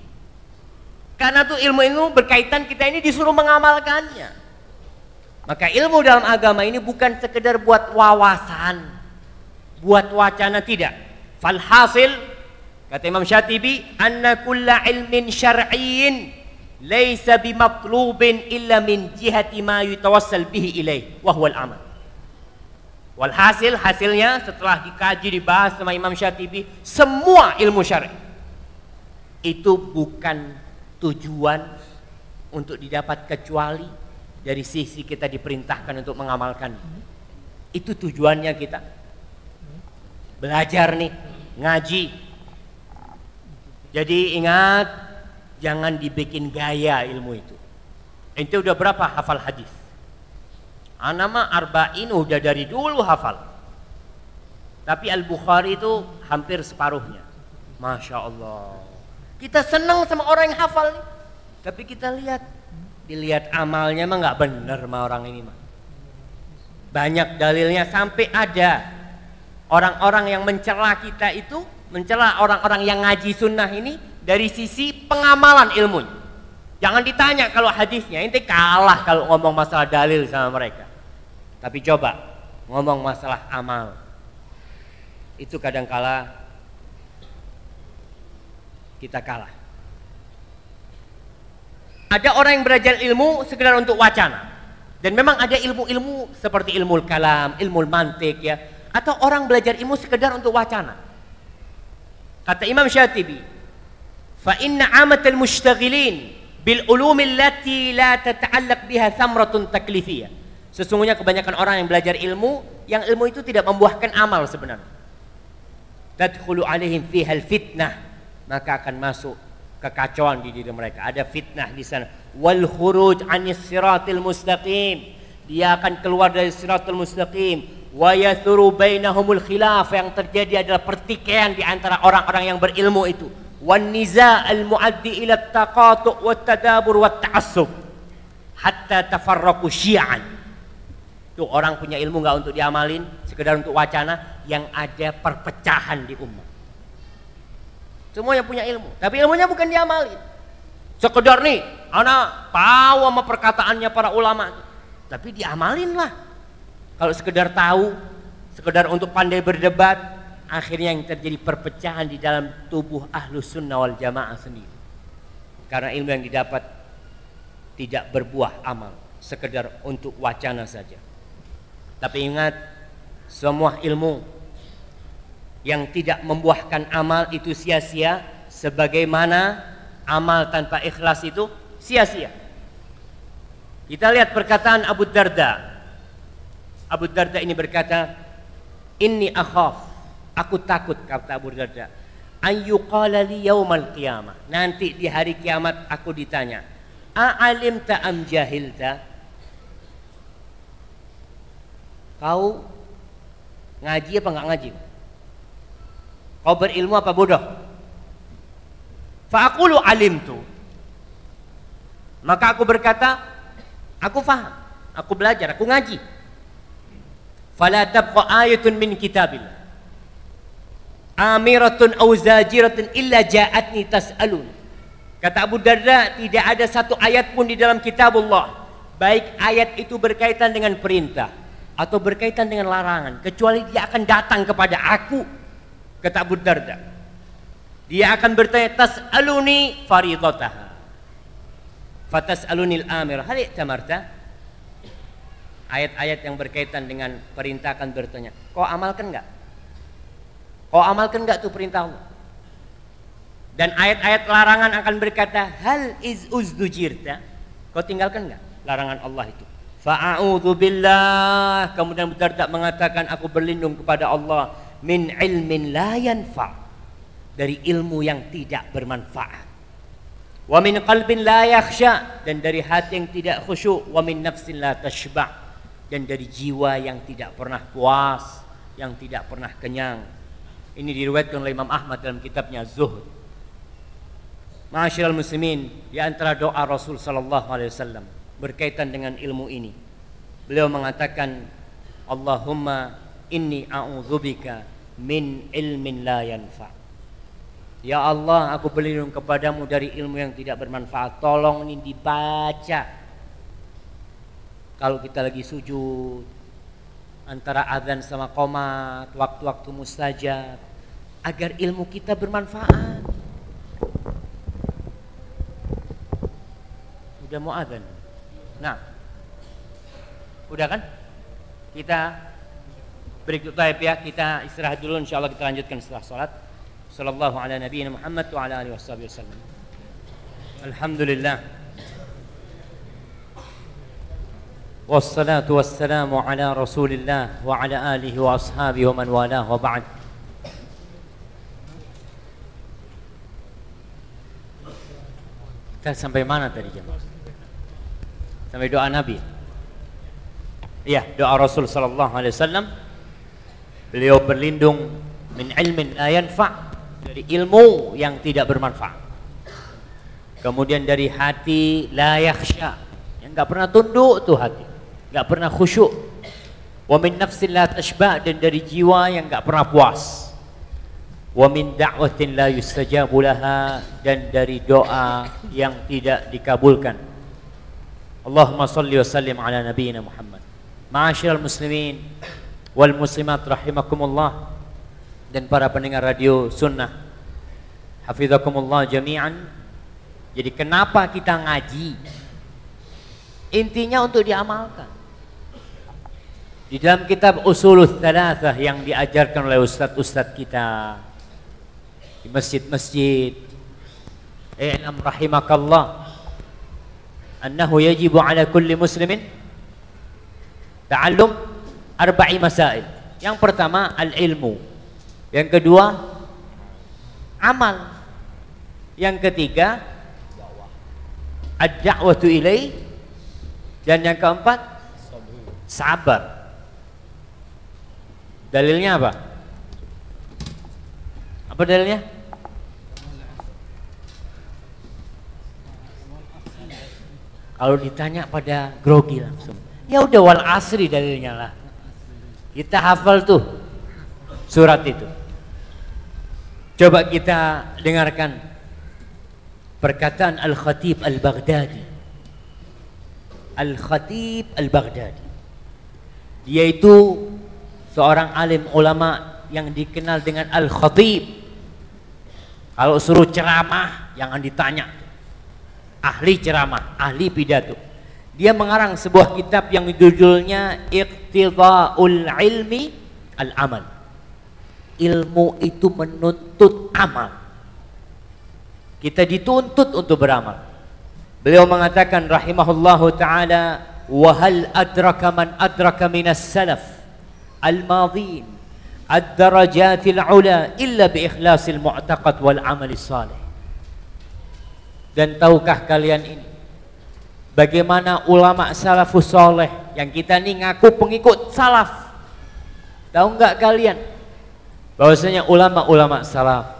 Karena tuh ilmu berkaitan, kita ini disuruh mengamalkannya. Maka ilmu dalam agama ini bukan sekedar buat wawasan, buat wacana, tidak. Falhasil kata Imam Syatibi, anna kulla ilmin syar'iyyin laisa bimatlubin illa min jihati ma yutawassal bihi ilaih wa huwal amal. Walhasil, hasilnya setelah dikaji, dibahas sama Imam Syatibi, semua ilmu syar'i itu bukan tujuan untuk didapat kecuali dari sisi kita diperintahkan untuk mengamalkan. Itu tujuannya kita belajar nih, ngaji. Jadi ingat, jangan dibikin gaya ilmu itu. Ente udah berapa hafal hadis? Ana mah arba'in udah dari dulu hafal. Tapi Al-Bukhari itu hampir separuhnya. Masya Allah. Kita senang sama orang yang hafal nih. Tapi kita dilihat amalnya mah nggak bener sama orang ini mah. Banyak dalilnya, sampai ada orang-orang yang mencela kita itu, mencela orang-orang yang ngaji sunnah ini dari sisi pengamalan ilmunya. Jangan ditanya kalau hadisnya, ente kalah kalau ngomong masalah dalil sama mereka. Tapi coba ngomong masalah amal, itu kadangkala kita kalah. Ada orang yang belajar ilmu sekedar untuk wacana, dan memang ada ilmu-ilmu seperti ilmu kalam, ilmu mantik ya, atau orang belajar ilmu sekedar untuk wacana. Kata Imam Syatibi, fa inna amatal mushtaghilin bil ulumi allati la tata'allaq biha thamratun taklifiyah. Sesungguhnya kebanyakan orang yang belajar ilmu, yang ilmu itu tidak membuahkan amal sebenarnya. Tadkhulu alaihim fihal fitnah, maka akan masuk kekacauan di diri mereka. Ada fitnah di sana. Wal khuruj anis siratil mustaqim, dia akan keluar dari siratul mustaqim. Wa yathuru bainahumul khilaf, yang terjadi adalah pertikaian di antara orang-orang yang berilmu itu. Wan niza' al muaddi ila taqatu' wat tadabur wat ta'assub hatta tafarraqu syi'an. Tuh orang punya ilmu nggak untuk diamalin, sekedar untuk wacana, yang ada perpecahan di umat. Semuanya punya ilmu, tapi ilmunya bukan diamalin. Sekedar nih, anak tahu sama perkataannya para ulama, tapi diamalin lah. Kalau sekedar tahu, sekedar untuk pandai berdebat, akhirnya yang terjadi perpecahan di dalam tubuh ahlus sunnah wal jamaah sendiri. Karena ilmu yang didapat tidak berbuah amal, sekedar untuk wacana saja. Tapi ingat, semua ilmu yang tidak membuahkan amal itu sia-sia, sebagaimana amal tanpa ikhlas itu sia-sia. Kita lihat perkataan Abu Darda. Abu Darda ini berkata, "Inni akhaf," aku takut, kata Abu Darda, "ayyuqala li yaumal qiyamah," nanti di hari kiamat aku ditanya, "A'alimta am jahilta?" Kau ngaji apa enggak ngaji? Kau berilmu apa bodoh? Fa aqulu alimtu. Maka aku berkata, aku faham, aku belajar, aku ngaji. Fala tabqa ayatun min kitabillah amiratun aw zajiratun illa ja'atni tas'alun. Kata Abu Darda, tidak ada satu ayat pun di dalam kitabullah, baik ayat itu berkaitan dengan perintah atau berkaitan dengan larangan, kecuali dia akan datang kepada aku. Kata Abu Darda, dia akan bertanya, tas'aluni faridataha fatas'alunil amirah hal i'tamarta. Ayat-ayat yang berkaitan dengan perintah akan bertanya, kau amalkan enggak? Kau amalkan enggak tuh perintah Allah? Dan ayat-ayat larangan akan berkata, hal iz uzdujirta, kau tinggalkan enggak larangan Allah itu? Fa'a'udzu billah, kemudian Abu Darda mengatakan, aku berlindung kepada Allah min ilmin la yanfa', dari ilmu yang tidak bermanfaat, wa min qalbin la yakhsha, dan dari hati yang tidak khusyuk, wa min nafsin la tashba', dan dari jiwa yang tidak pernah puas, yang tidak pernah kenyang. Ini diriwayatkan oleh Imam Ahmad dalam kitabnya Zuhud. Ma'asyiral muslimin, di antara doa Rasul sallallahu alaihi wasallam berkaitan dengan ilmu ini, beliau mengatakan, Allahumma inni a'udzubika min ilmin la yanfa'. Ya Allah, aku berlindung kepadamu dari ilmu yang tidak bermanfaat. Tolong ini dibaca kalau kita lagi sujud, antara adzan sama qomat, waktu-waktu mustajab, agar ilmu kita bermanfaat. Udah mau adzan? Nah, udah kan? Kita break dulu ya, kita istirahat dulu, insyaallah kita lanjutkan setelah salat. Sallallahu ala nabiyina Muhammad wa ala alihi wasallam. Alhamdulillah. Wassalatu wassalamu ala Rasulillah wa ala alihi wa ashabihi wa man walah wa ba'd. Kita sampai mana tadi jemaah? Sampai doa Nabi. Iya, doa Rasul sallallahu alaihi wasallam. Beliau berlindung min ilmin la yanfa', dari ilmu yang tidak bermanfaat. Kemudian dari hati la yakhsha, yang enggak pernah tunduk tuh hati, enggak pernah khusyuk. Wa min nafsin la tashba', dan dari jiwa yang enggak pernah puas. Wa min da'watin la yustajabu laha, dan dari doa yang tidak dikabulkan. Allahumma salli wa sallim ala nabiyyina Muhammad. Ma'asyiral muslimin wal muslimat rahimakumullah, dan para pendengar radio sunnah hafizakumullah jami'an. Jadi kenapa kita ngaji? Intinya untuk diamalkan. Di dalam kitab Ushulul Tsalatsah yang diajarkan oleh ustadz-ustadz kita di masjid-masjid, i'lam rahimakallah annahu yajibu ala kulli muslimin ta'allum arba'i masail. Yang pertama al-ilmu, yang kedua amal, yang ketiga ad-da'watu ilaih, dan yang keempat sabar. Dalilnya apa? Apa dalilnya? Kalau ditanya pada grogi langsung. Ya udah, wal asri dalilnya lah. Kita hafal tuh surat itu. Coba kita dengarkan perkataan Al-Khatib Al-Baghdadi. Al-Khatib Al-Baghdadi, dia itu seorang alim ulama yang dikenal dengan Al-Khatib. Kalau suruh ceramah jangan ditanya, ahli ceramah, ahli pidato. Dia mengarang sebuah kitab yang judulnya Iqtida'ul Ilmi Al-Amal. Ilmu itu menuntut amal. Kita dituntut untuk beramal. Beliau mengatakan rahimahullahu ta'ala, wa hal adraka man adraka minas salaf al-madhin ad-darajatil ula illa bi ikhlasil mu'taqad wal amali salih. Dan tahukah kalian ini, bagaimana ulama salafus soleh yang kita ini ngaku pengikut salaf? Tahu nggak kalian bahwasanya ulama-ulama salaf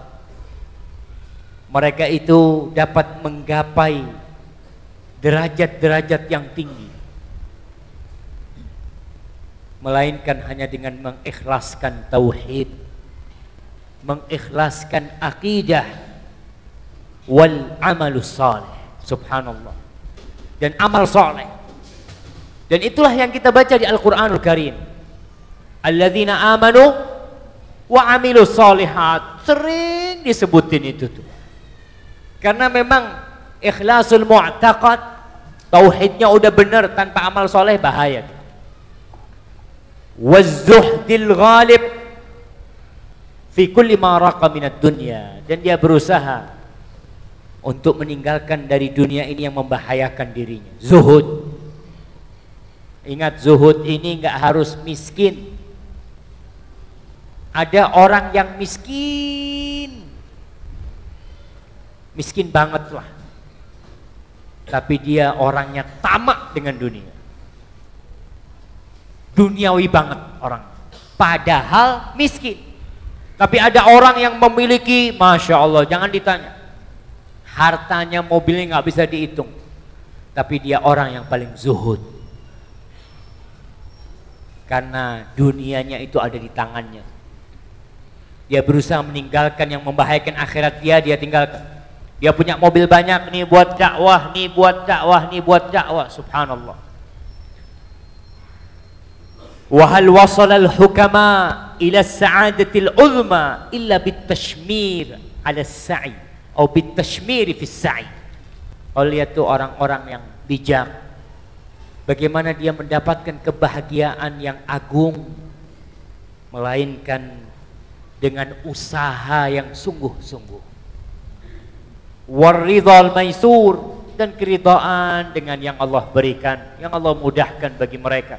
mereka itu dapat menggapai derajat-derajat yang tinggi, melainkan hanya dengan mengikhlaskan tauhid, mengikhlaskan akidah, wal amalus salih. Subhanallah. Dan amal saleh. Dan itulah yang kita baca di Al-Qur'anul Karim. Alladzina amanu wa amilus salihat. Sering disebutin itu tuh. Karena memang ikhlasul mu'taqad, tauhidnya udah benar, tanpa amal soleh bahaya. Waz-zuhdil ghalib fi kulli ma raqa minad dunya. Dan dia berusaha untuk meninggalkan dari dunia ini yang membahayakan dirinya. Zuhud. Ingat, zuhud ini nggak harus miskin. Ada orang yang miskin banget lah, tapi dia orangnya tamak dengan dunia, duniawi banget orang, padahal miskin. Tapi ada orang yang memiliki, masya Allah, jangan ditanya, hartanya, mobilnya nggak bisa dihitung, tapi dia orang yang paling zuhud, karena dunianya itu ada di tangannya. Dia berusaha meninggalkan yang membahayakan akhirat dia tinggalkan. Dia punya mobil banyak, nih buat dakwah, nih buat dakwah, nih buat dakwah. Subhanallah. Wa hal wasala al-hukama ila as-sa'adatil uzma illa bit-tashmir 'ala as-sa'i atau bit-tashmir fi as-sa'i. Kalau lihat tuh orang-orang yang bijak, bagaimana dia mendapatkan kebahagiaan yang agung, melainkan dengan usaha yang sungguh-sungguh. Waridhal maisur, dan keridhaan dengan yang Allah berikan, yang Allah mudahkan bagi mereka.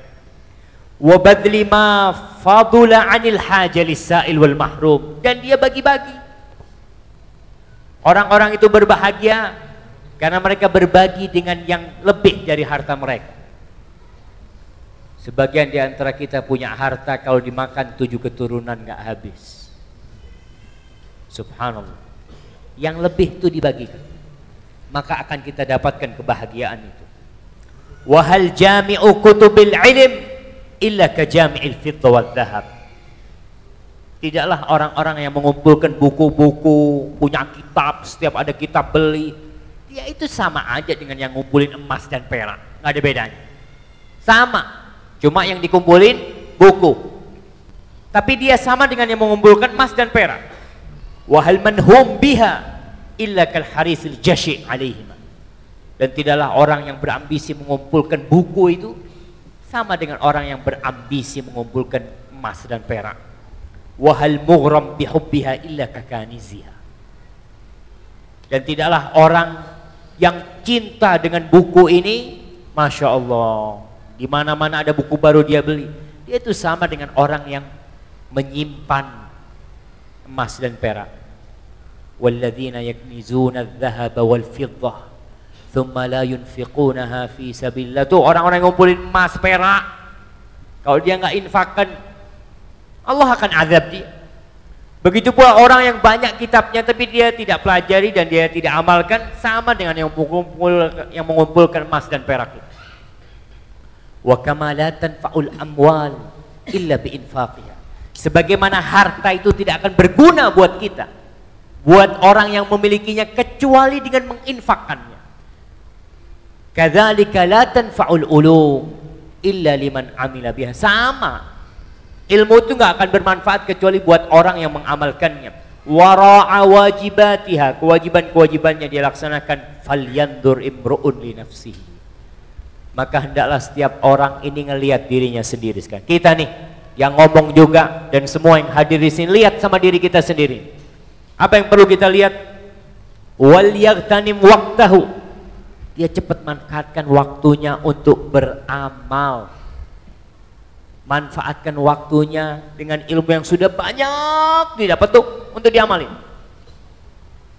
Wa badli ma fadula 'anil haja lis-sa'il wal mahrum, dan dia bagi-bagi. Orang-orang itu berbahagia karena mereka berbagi dengan yang lebih dari harta mereka. Sebagian di antara kita punya harta, kalau dimakan 7 keturunan nggak habis. Subhanallah. Yang lebih itu dibagikan, maka akan kita dapatkan kebahagiaan itu. Wahal jami'u kutubil ilm illa ka jami'il fidda wal dhahab. Tidaklah orang-orang yang mengumpulkan buku-buku, punya kitab, setiap ada kitab beli, dia itu sama aja dengan yang ngumpulin emas dan perak, nggak ada bedanya. Sama, cuma yang dikumpulin buku, tapi dia sama dengan yang mengumpulkan emas dan perak. Wahal manhum biha illa kal harisil jashi' alaihim. Dan tidaklah orang yang berambisi mengumpulkan buku itu sama dengan orang yang berambisi mengumpulkan emas dan perak. Wahal mughram bihubbiha illa kakaniziha. Dan tidaklah orang yang cinta dengan buku ini, masya Allah, di mana-mana ada buku baru dia beli, dia itu sama dengan orang yang menyimpan emas dan perak. Walladzina yaknizuna adh-dhahaba wal fiddah thumma la yunfiqunaha fi sabilillah. Tuh orang-orang yang ngumpulin emas perak, kalau dia nggak infakkan, Allah akan azab dia. Begitu pula orang yang banyak kitabnya tapi dia tidak pelajari dan dia tidak amalkan, sama dengan yang mengumpulkan emas dan perak. Wa kama la tanfa'ul amwal illa bi infaqiha. Sebagaimana harta itu tidak akan berguna buat kita, buat orang yang memilikinya, kecuali dengan menginfakkannya. Kadzalika la tanfa'ul ulum illa liman amila biha. Sama, ilmu itu nggak akan bermanfaat kecuali buat orang yang mengamalkannya. wara'a wajibatiha, kewajiban-kewajibannya dia laksanakan, falyandur imru'un li nafsihi, maka hendaklah setiap orang ini ngelihat dirinya sendiri. Sekarang kita nih yang ngomong juga dan semua yang hadir di sini, lihat sama diri kita sendiri. Apa yang perlu kita lihat? Wal yaghtanim waqtahu, dia cepat manfaatkan waktunya untuk beramal. Manfaatkan waktunya dengan ilmu yang sudah banyak didapat tuh untuk diamalin.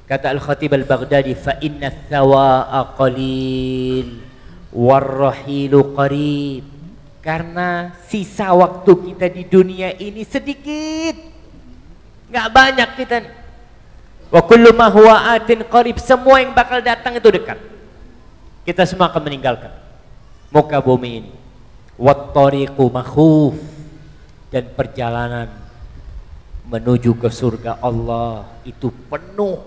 Kata Al-Khatib Al-Baghdadi, fa inna thawa'a qalil warrahilu qarib, karena sisa waktu kita di dunia ini sedikit, nggak banyak kita nih. Wa kullu ma huwa atin qarib, semua yang bakal datang itu dekat. Kita semua akan meninggalkan muka bumi ini. Wattariqu makhuf, dan perjalanan menuju ke surga Allah itu penuh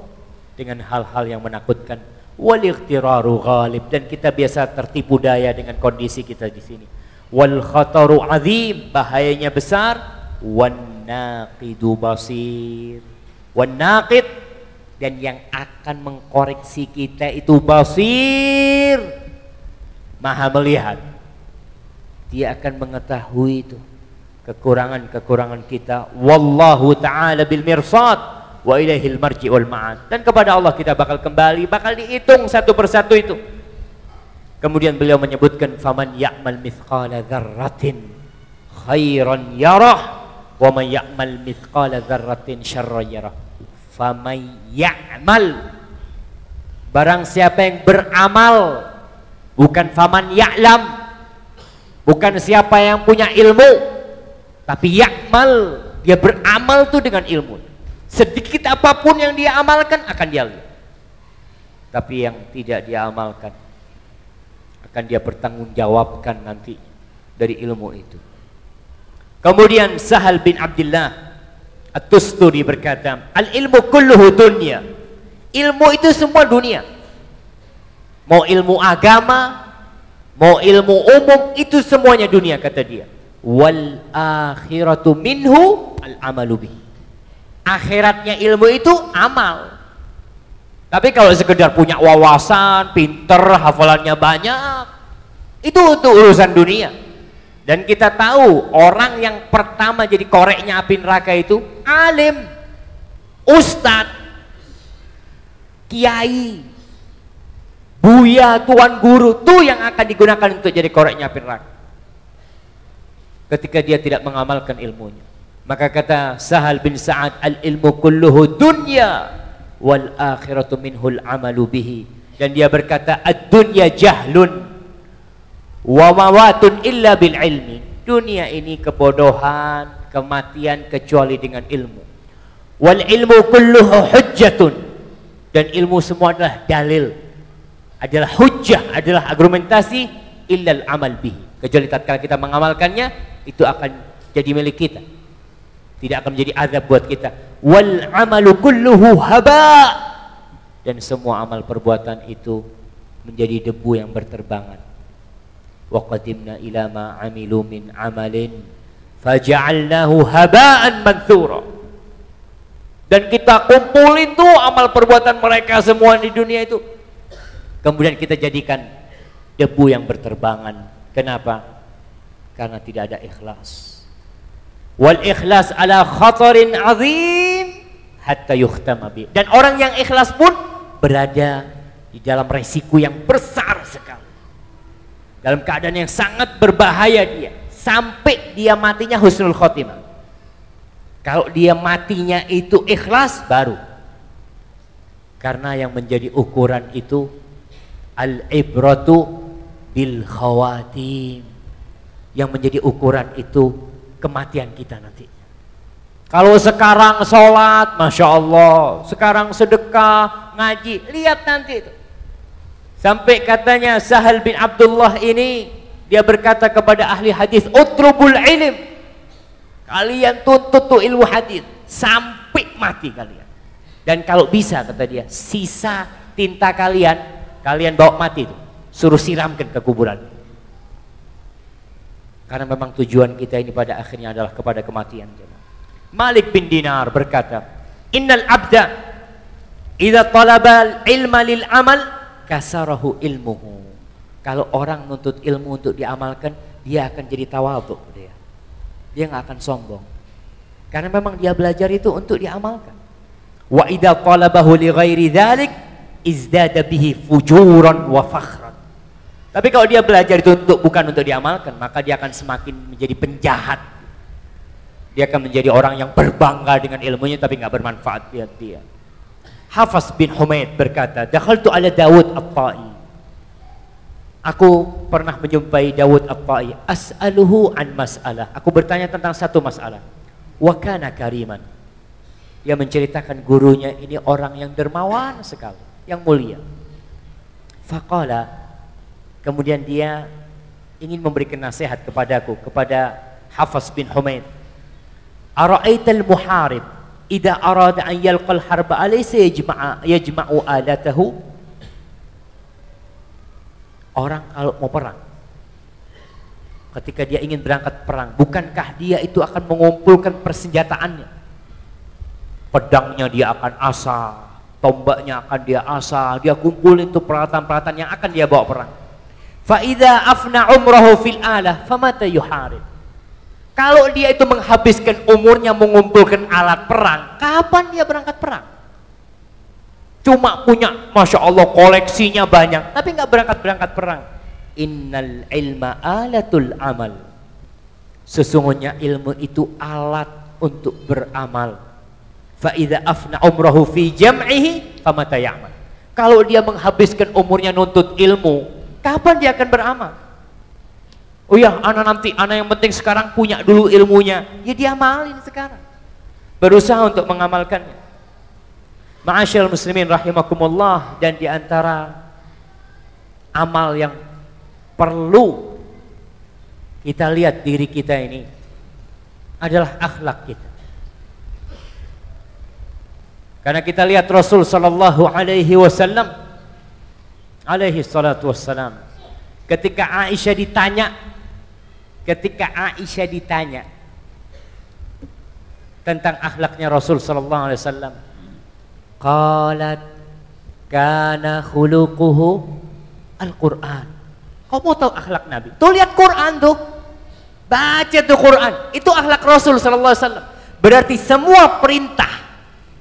dengan hal-hal yang menakutkan. Wal ightiraru ghalib, dan kita biasa tertipu daya dengan kondisi kita di sini. Wal khataru azim, bahayanya besar. Wan naqidu basir, wan naqid, dan yang akan mengkoreksi kita itu basir, maha melihat. Dia akan mengetahui itu kekurangan-kekurangan kita. Wallahu ta'ala bil mirsad wa ilaihil marji wal ma'ad, dan kepada Allah kita bakal kembali, bakal dihitung satu persatu itu. Kemudian beliau menyebutkan, faman ya'mal mithqala dzarratin khairan yarah wa man ya'mal mithqala dzarratin syarran yarah. Faman ya'mal, barang siapa yang beramal, bukan faman ya'lam, bukan siapa yang punya ilmu, tapi ya'mal, dia beramal tuh dengan ilmu. Sedikit apapun yang dia amalkan akan dia lihat. Tapi yang tidak dia amalkan akan dia bertanggungjawabkan nanti dari ilmu itu. Kemudian Sahal bin Abdullah At-Tusturi berkata, al-ilmu kulluhu dunya, ilmu itu semua dunia. Mau ilmu agama, mau ilmu umum, itu semuanya dunia, kata dia. Wal akhiratu minhu al-amalu bihi, akhiratnya ilmu itu amal. Tapi kalau sekedar punya wawasan, pinter, hafalannya banyak, itu untuk urusan dunia. Dan kita tahu orang yang pertama jadi koreknya api neraka itu alim, ustadz, kiai, buya, tuan guru, tuh yang akan digunakan untuk jadi koreknya api neraka ketika dia tidak mengamalkan ilmunya. Maka kata Sahal bin Sa'ad, al-ilmu kulluhu dunya wal akhiratu minhul amalu bihi. Dan dia berkata, ad-dunya jahlun wa mawatun illa bil ilmi, dunia ini kebodohan, kematian kecuali dengan ilmu. Wal ilmu kulluhu hujjatun, dan ilmu semua adalah dalil, adalah hujjah, adalah argumentasi, illal amal bihi, kecuali tatkala kita mengamalkannya, itu akan jadi milik kita, tidak akan menjadi azab buat kita. Wal amalu kulluhu haba, dan semua amal perbuatan itu menjadi debu yang berterbangan. Wa qadimna ila ma amilu min amalin faja'alnahu haba'an manthura, dan kita kumpulin tuh amal perbuatan mereka semua di dunia itu, kemudian kita jadikan debu yang berterbangan. Kenapa? Karena tidak ada ikhlas. Wal ikhlas ala khatarin azim hatta yuhtama bi, dan orang yang ikhlas pun berada di dalam resiko yang besar sekali, dalam keadaan yang sangat berbahaya dia, sampai dia matinya husnul khotimah. Kalau dia matinya itu ikhlas baru, karena yang menjadi ukuran itu al-ibratu bil khawatim, yang menjadi ukuran itu kematian kita nanti. Kalau sekarang sholat, masya Allah, sekarang sedekah, ngaji, lihat nanti itu. Sampai katanya Sahal bin Abdullah ini, dia berkata kepada ahli hadis, utrubul ilm, kalian tuntut tuh ilmu hadis sampai mati kalian. Dan kalau bisa, kata dia, sisa tinta kalian, kalian bawa mati tuh, suruh siramkan ke kuburan. Karena memang tujuan kita ini pada akhirnya adalah kepada kematian. Malik bin Dinar berkata, Innal abda idza talaba ilma lil amal kasarahu ilmuhu. Kalau orang nuntut ilmu untuk diamalkan, dia akan jadi tawadhu dia. Dia nggak akan sombong. Karena memang dia belajar itu untuk diamalkan. Wa idza talabahu li ghairi dzalik izdada bihi fujuran wa fakhran. Tapi kalau dia belajar itu bukan untuk diamalkan, maka dia akan semakin menjadi penjahat. Dia akan menjadi orang yang berbangga dengan ilmunya tapi nggak bermanfaat buat dia. Hafs bin Humaid berkata, "Dakhaltu ala Dawud At-Tai." Aku pernah menjumpai Dawud At-Tai, as'aluhu an mas'alah. Aku bertanya tentang satu masalah. Wa kana kariman. Dia menceritakan gurunya ini orang yang dermawan sekali, yang mulia. Faqala, kemudian dia ingin memberikan nasihat kepadaku, kepada Hafs bin Humaid. Ara'aital muharib idza arada an yalqal harba alaysa yajma'u alatahu. Orang kalau mau perang, ketika dia ingin berangkat perang, bukankah dia itu akan mengumpulkan persenjataannya? Pedangnya dia akan asah, tombaknya akan dia asah, dia kumpulin itu peralatan-peralatan yang akan dia bawa perang. Fa idza afna umrahu fil alah famata yuharib. Kalau dia itu menghabiskan umurnya mengumpulkan alat perang, kapan dia berangkat perang? Cuma punya, Masya Allah, koleksinya banyak, tapi nggak berangkat perang. Innal ilma alatul amal. Sesungguhnya ilmu itu alat untuk beramal. Fa idza afna umrahu fi jam'ihi famata ya'mal. Kalau dia menghabiskan umurnya nuntut ilmu, kapan dia akan beramal? Oh ya, anak yang penting sekarang punya dulu ilmunya. Ya dia amalin sekarang. Berusaha untuk mengamalkannya. Ma'asyiral muslimin rahimakumullah, dan diantara amal yang perlu kita lihat diri kita ini adalah akhlak kita. Karena kita lihat Rasul sallallahu alaihi wasallam alaihi salatu wassalam, ketika Aisyah ditanya tentang akhlaknya Rasul sallallahu alaihi wasallam, qalat kana khuluquhu al-Qur'an. Kau mau tahu akhlak Nabi? Tuh lihat Quran tuh. Baca tuh Quran. Itu akhlak Rasul sallallahu alaihi wasallam. Berarti semua perintah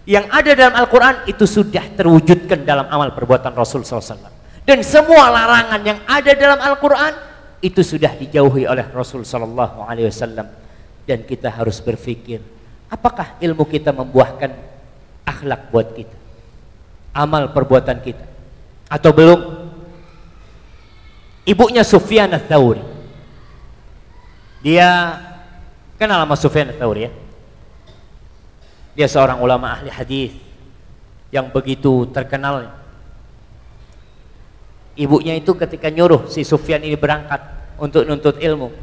yang ada dalam Al-Quran itu sudah terwujudkan dalam amal perbuatan Rasul sallallahu alaihi wasallam. Dan semua larangan yang ada dalam Al-Quran itu sudah dijauhi oleh Rasul sallallahu alaihi wasallam. Dan kita harus berpikir, apakah ilmu kita membuahkan akhlak buat kita, amal perbuatan kita, atau belum? Ibunya Sufyan Ats-Tsauri, dia kenal sama Sufyan Ats-Tsauri ya? Dia seorang ulama ahli hadis yang begitu terkenal. Ibunya itu ketika nyuruh si Sufyan ini berangkat untuk nuntut ilmu,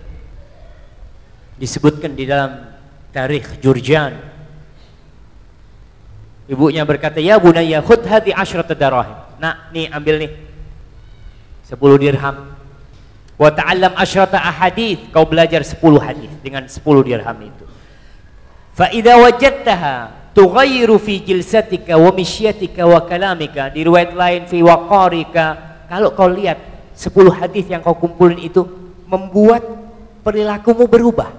disebutkan di dalam Tarikh Jurjan, ibunya berkata, ya bunayya khudh hadhi 10 darahim. Nak, nih ambil nih 10 dirham. Wa ta'allam 10 ahadits, kau belajar 10 hadis dengan 10 dirham itu. Fa idza wajadtaha tughayyiru fi jilsatika wa mishyatika wa kalamika. Di riwayat lain fi waqarika. Kalau kau lihat 10 hadis yang kau kumpulin itu membuat perilakumu berubah.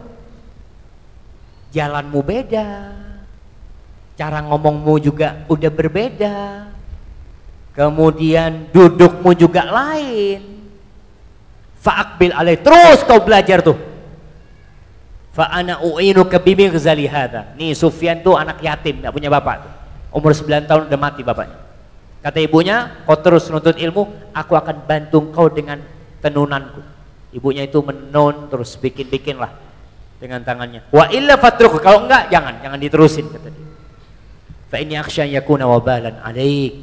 Jalanmu beda, cara ngomongmu juga udah berbeda, kemudian dudukmu juga lain. Fa'aqbil alaih, terus kau belajar tuh. Fa'ana u'inuka bimighzali hadha. Nih Sufyan tuh anak yatim, gak punya bapak tuh. Umur 9 tahun udah mati bapaknya. Kata ibunya, kau terus nuntut ilmu, aku akan bantu kau dengan tenunanku. Ibunya itu menun, terus bikin-bikin lah dengan tangannya. Wa illa fatruk, kalau enggak jangan diterusin, kata dia. Fa inni akhsha yakuna wabalan alaik.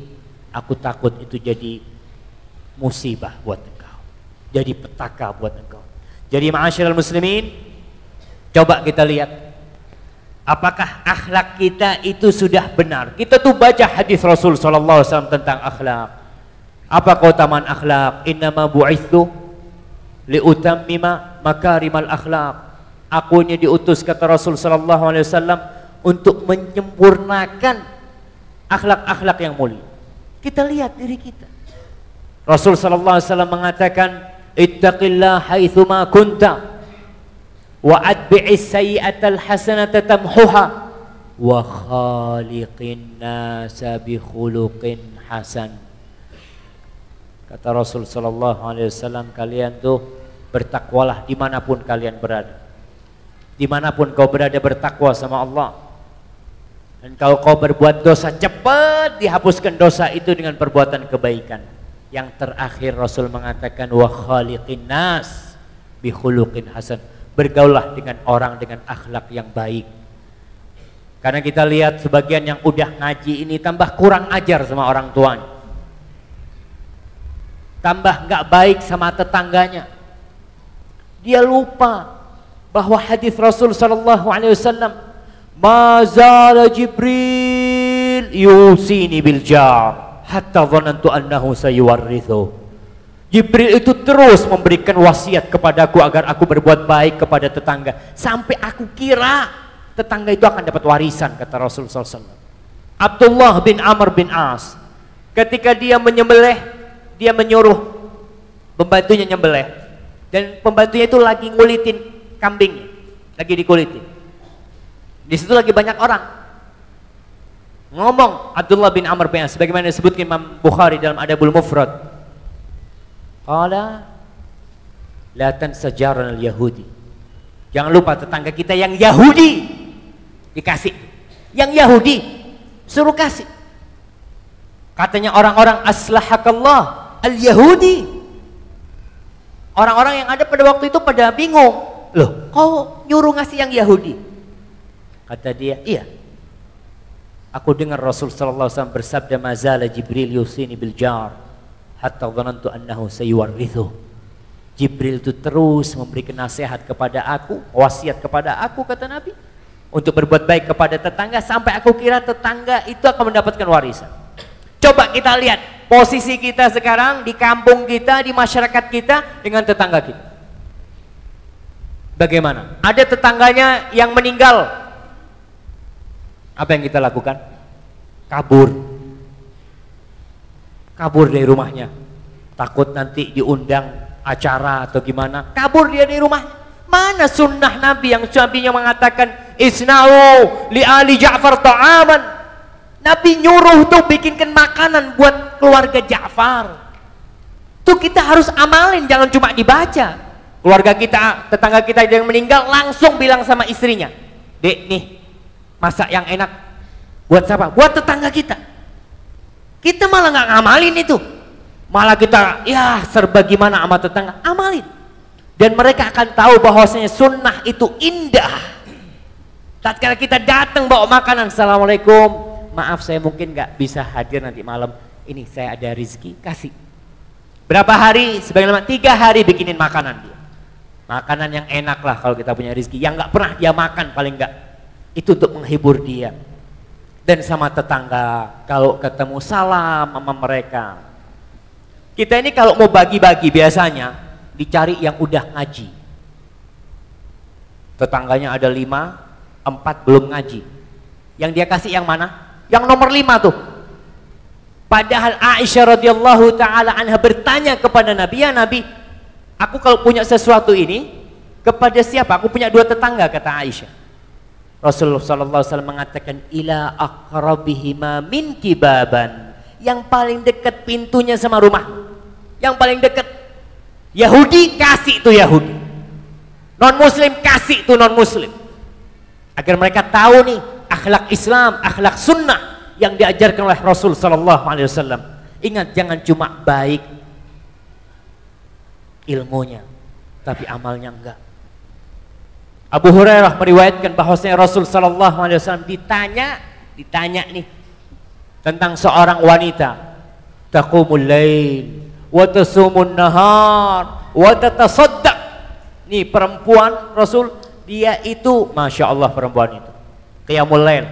Aku takut itu jadi musibah buat engkau, jadi petaka buat engkau. Jadi ma'asyiral muslimin, coba kita lihat apakah akhlak kita itu sudah benar. Kita tuh baca hadis Rasul sallallahu alaihi wasallam tentang akhlak. Apa keutamaan akhlak? Innama bu'itsu liutammima makarimal akhlak. Aku ini diutus, kata Rasul sallallahu alaihi wasallam, untuk menyempurnakan akhlak-akhlak yang mulia. Kita lihat diri kita. Rasul sallallahu alaihi wasallam mengatakan, "Ittaqillah haitsuma kunta wa atbi'is sayyi'atal hasanata tamhuha wa khaliqin nasa bi khuluqin hasan." Kata Rasul sallallahu alaihi wasallam, kalian tuh bertakwalah dimanapun kalian berada. Dimanapun kau berada, bertakwa sama Allah. Dan kalau kau berbuat dosa, cepat dihapuskan dosa itu dengan perbuatan kebaikan. Yang terakhir Rasul mengatakan, wa khaliqin nas bi khuluqin hasan. Bergaulah dengan orang dengan akhlak yang baik. Karena kita lihat sebagian yang udah ngaji ini tambah kurang ajar sama orang tuanya. Tambah nggak baik sama tetangganya. Dia lupa bahwa hadis Rasul sallallahu alaihi wasallam, "Ma zala Jibril yusini bil jar hatta dhanantu annahu sayuwarrithu." Jibril itu terus memberikan wasiat kepadaku agar aku berbuat baik kepada tetangga, sampai aku kira tetangga itu akan dapat warisan, kata Rasul SAW. Abdullah bin Amr bin As, ketika dia menyembelih, dia menyuruh pembantunya nyembelih, dan pembantunya itu lagi ngulitin kambingnya, lagi dikulitin. Di situ lagi banyak orang. Ngomong Abdullah bin Amr bin As, sebagaimana disebutkan Imam Bukhari dalam Adabul Mufrad. Qala la tansa jaran al-Yahudi. Jangan lupa tetangga kita yang Yahudi dikasih. Yang Yahudi suruh kasih. Katanya orang-orang aslahakallah al-Yahudi. Orang-orang yang ada pada waktu itu pada bingung. Loh, kau nyuruh ngasih yang Yahudi? Kata dia, iya. Aku dengar Rasul sallallahu alaihi wasallam bersabda, mazala Jibril yusini bil jar hatta dhanantu annahu sayuwarrithu. Jibril itu terus memberikan nasihat kepada aku, wasiat kepada aku, kata Nabi, untuk berbuat baik kepada tetangga, sampai aku kira tetangga itu akan mendapatkan warisan. Coba kita lihat posisi kita sekarang di kampung kita, di masyarakat kita dengan tetangga kita. Bagaimana? Ada tetangganya yang meninggal. Apa yang kita lakukan? Kabur. Kabur dari rumahnya, takut nanti diundang acara atau gimana, kabur dia dari rumah. Mana sunnah Nabi yang Nabinya mengatakan isna'u li ali Ja'far ta'aman. Nabi nyuruh tuh bikinkan makanan buat keluarga Ja'far. Tuh kita harus amalin, jangan cuma dibaca. Keluarga kita, tetangga kita yang meninggal, langsung bilang sama istrinya, "Dek nih, masak yang enak buat siapa? Buat tetangga kita." Kita malah nggak ngamalin itu, malah kita ya serba gimana sama tetangga, amalin. Dan mereka akan tahu bahwasanya sunnah itu indah. Tatkala kita datang bawa makanan, assalamualaikum, maaf saya mungkin nggak bisa hadir nanti malam, ini saya ada rezeki, kasih. Berapa hari? Sebagaimana 3 hari bikinin makanan dia. Makanan yang enak lah kalau kita punya rezeki, yang nggak pernah dia makan paling nggak. Itu untuk menghibur dia. Dan sama tetangga, kalau ketemu salam sama mereka. Kita ini kalau mau bagi-bagi biasanya dicari yang udah ngaji. Tetangganya ada 5, 4 belum ngaji. Yang dia kasih yang mana? Yang nomor 5 tuh. Padahal Aisyah radhiyallahu taala anha bertanya kepada Nabi, "Ya Nabi, aku kalau punya sesuatu ini kepada siapa? Aku punya 2 tetangga," kata Aisyah. Rasulullah SAW mengatakan, ila aqrabihima minki baban, yang paling dekat pintunya sama rumah, yang paling dekat. Yahudi kasih tuh Yahudi, non muslim kasih tuh non muslim, agar mereka tahu nih akhlak Islam, akhlak sunnah yang diajarkan oleh Rasul SAW. Ingat, jangan cuma baik ilmunya tapi amalnya enggak. Abu Hurairah meriwayatkan bahwasanya Rasul sallallahu alaihi wasallam ditanya nih tentang seorang wanita, taqumul lail wa tasumun nahar wa tatasaddaq. Nih perempuan Rasul, dia itu Masya Allah, perempuan itu qiyamul lail,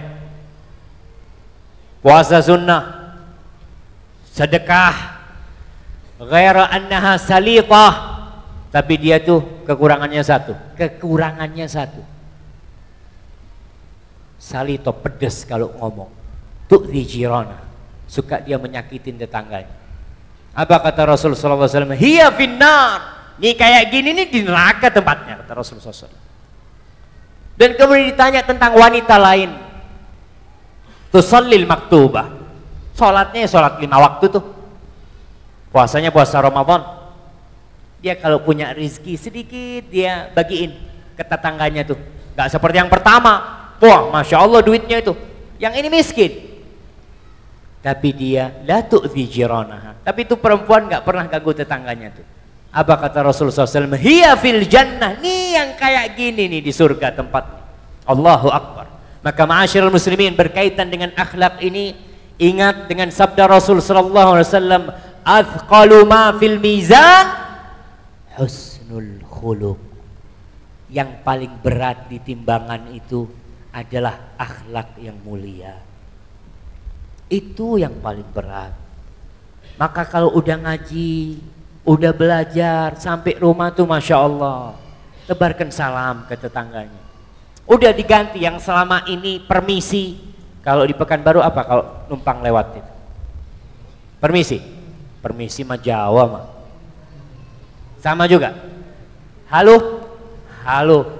puasa sunnah, sedekah, ghaira annaha salitah. Tapi dia tuh kekurangannya satu. salito pedes kalau ngomong. Tu'dhi jirana, suka dia menyakitin tetangganya. Apa kata Rasulullah SAW? Hiya finnar. Ini kayak gini nih di neraka tempatnya, kata Rasulullah SAW. Dan kemudian ditanya tentang wanita lain. Tusallil maktubah. Sholatnya sholat 5 waktu tuh. Puasanya puasa Ramadan. Dia kalau punya rezeki sedikit dia bagiin ke tetangganya tuh. Gak seperti yang pertama. Wah, Masya Allah duitnya itu. Yang ini miskin. Tapi dia la tu'dhi jiranaha. Tapi itu perempuan gak pernah ganggu tetangganya tuh. Apa kata Rasulullah SAW? Hiya fil jannah. Nih yang kayak gini nih di surga tempatnya. Allahu Akbar. Maka ma'asyiral muslimin, berkaitan dengan akhlak ini, ingat dengan sabda Rasul sallallahu alaihi wasallam, athqalu ma fil mizan husnul khuluq. Yang paling berat di timbangan itu adalah akhlak yang mulia. Itu yang paling berat. Maka kalau udah ngaji, udah belajar, sampai rumah tuh Masya Allah, tebarkan salam ke tetangganya. Udah diganti yang selama ini permisi. Kalau di Pekanbaru apa kalau numpang lewat itu? Permisi. Permisi mah Jawa mah. Sama juga. Halo. Halo.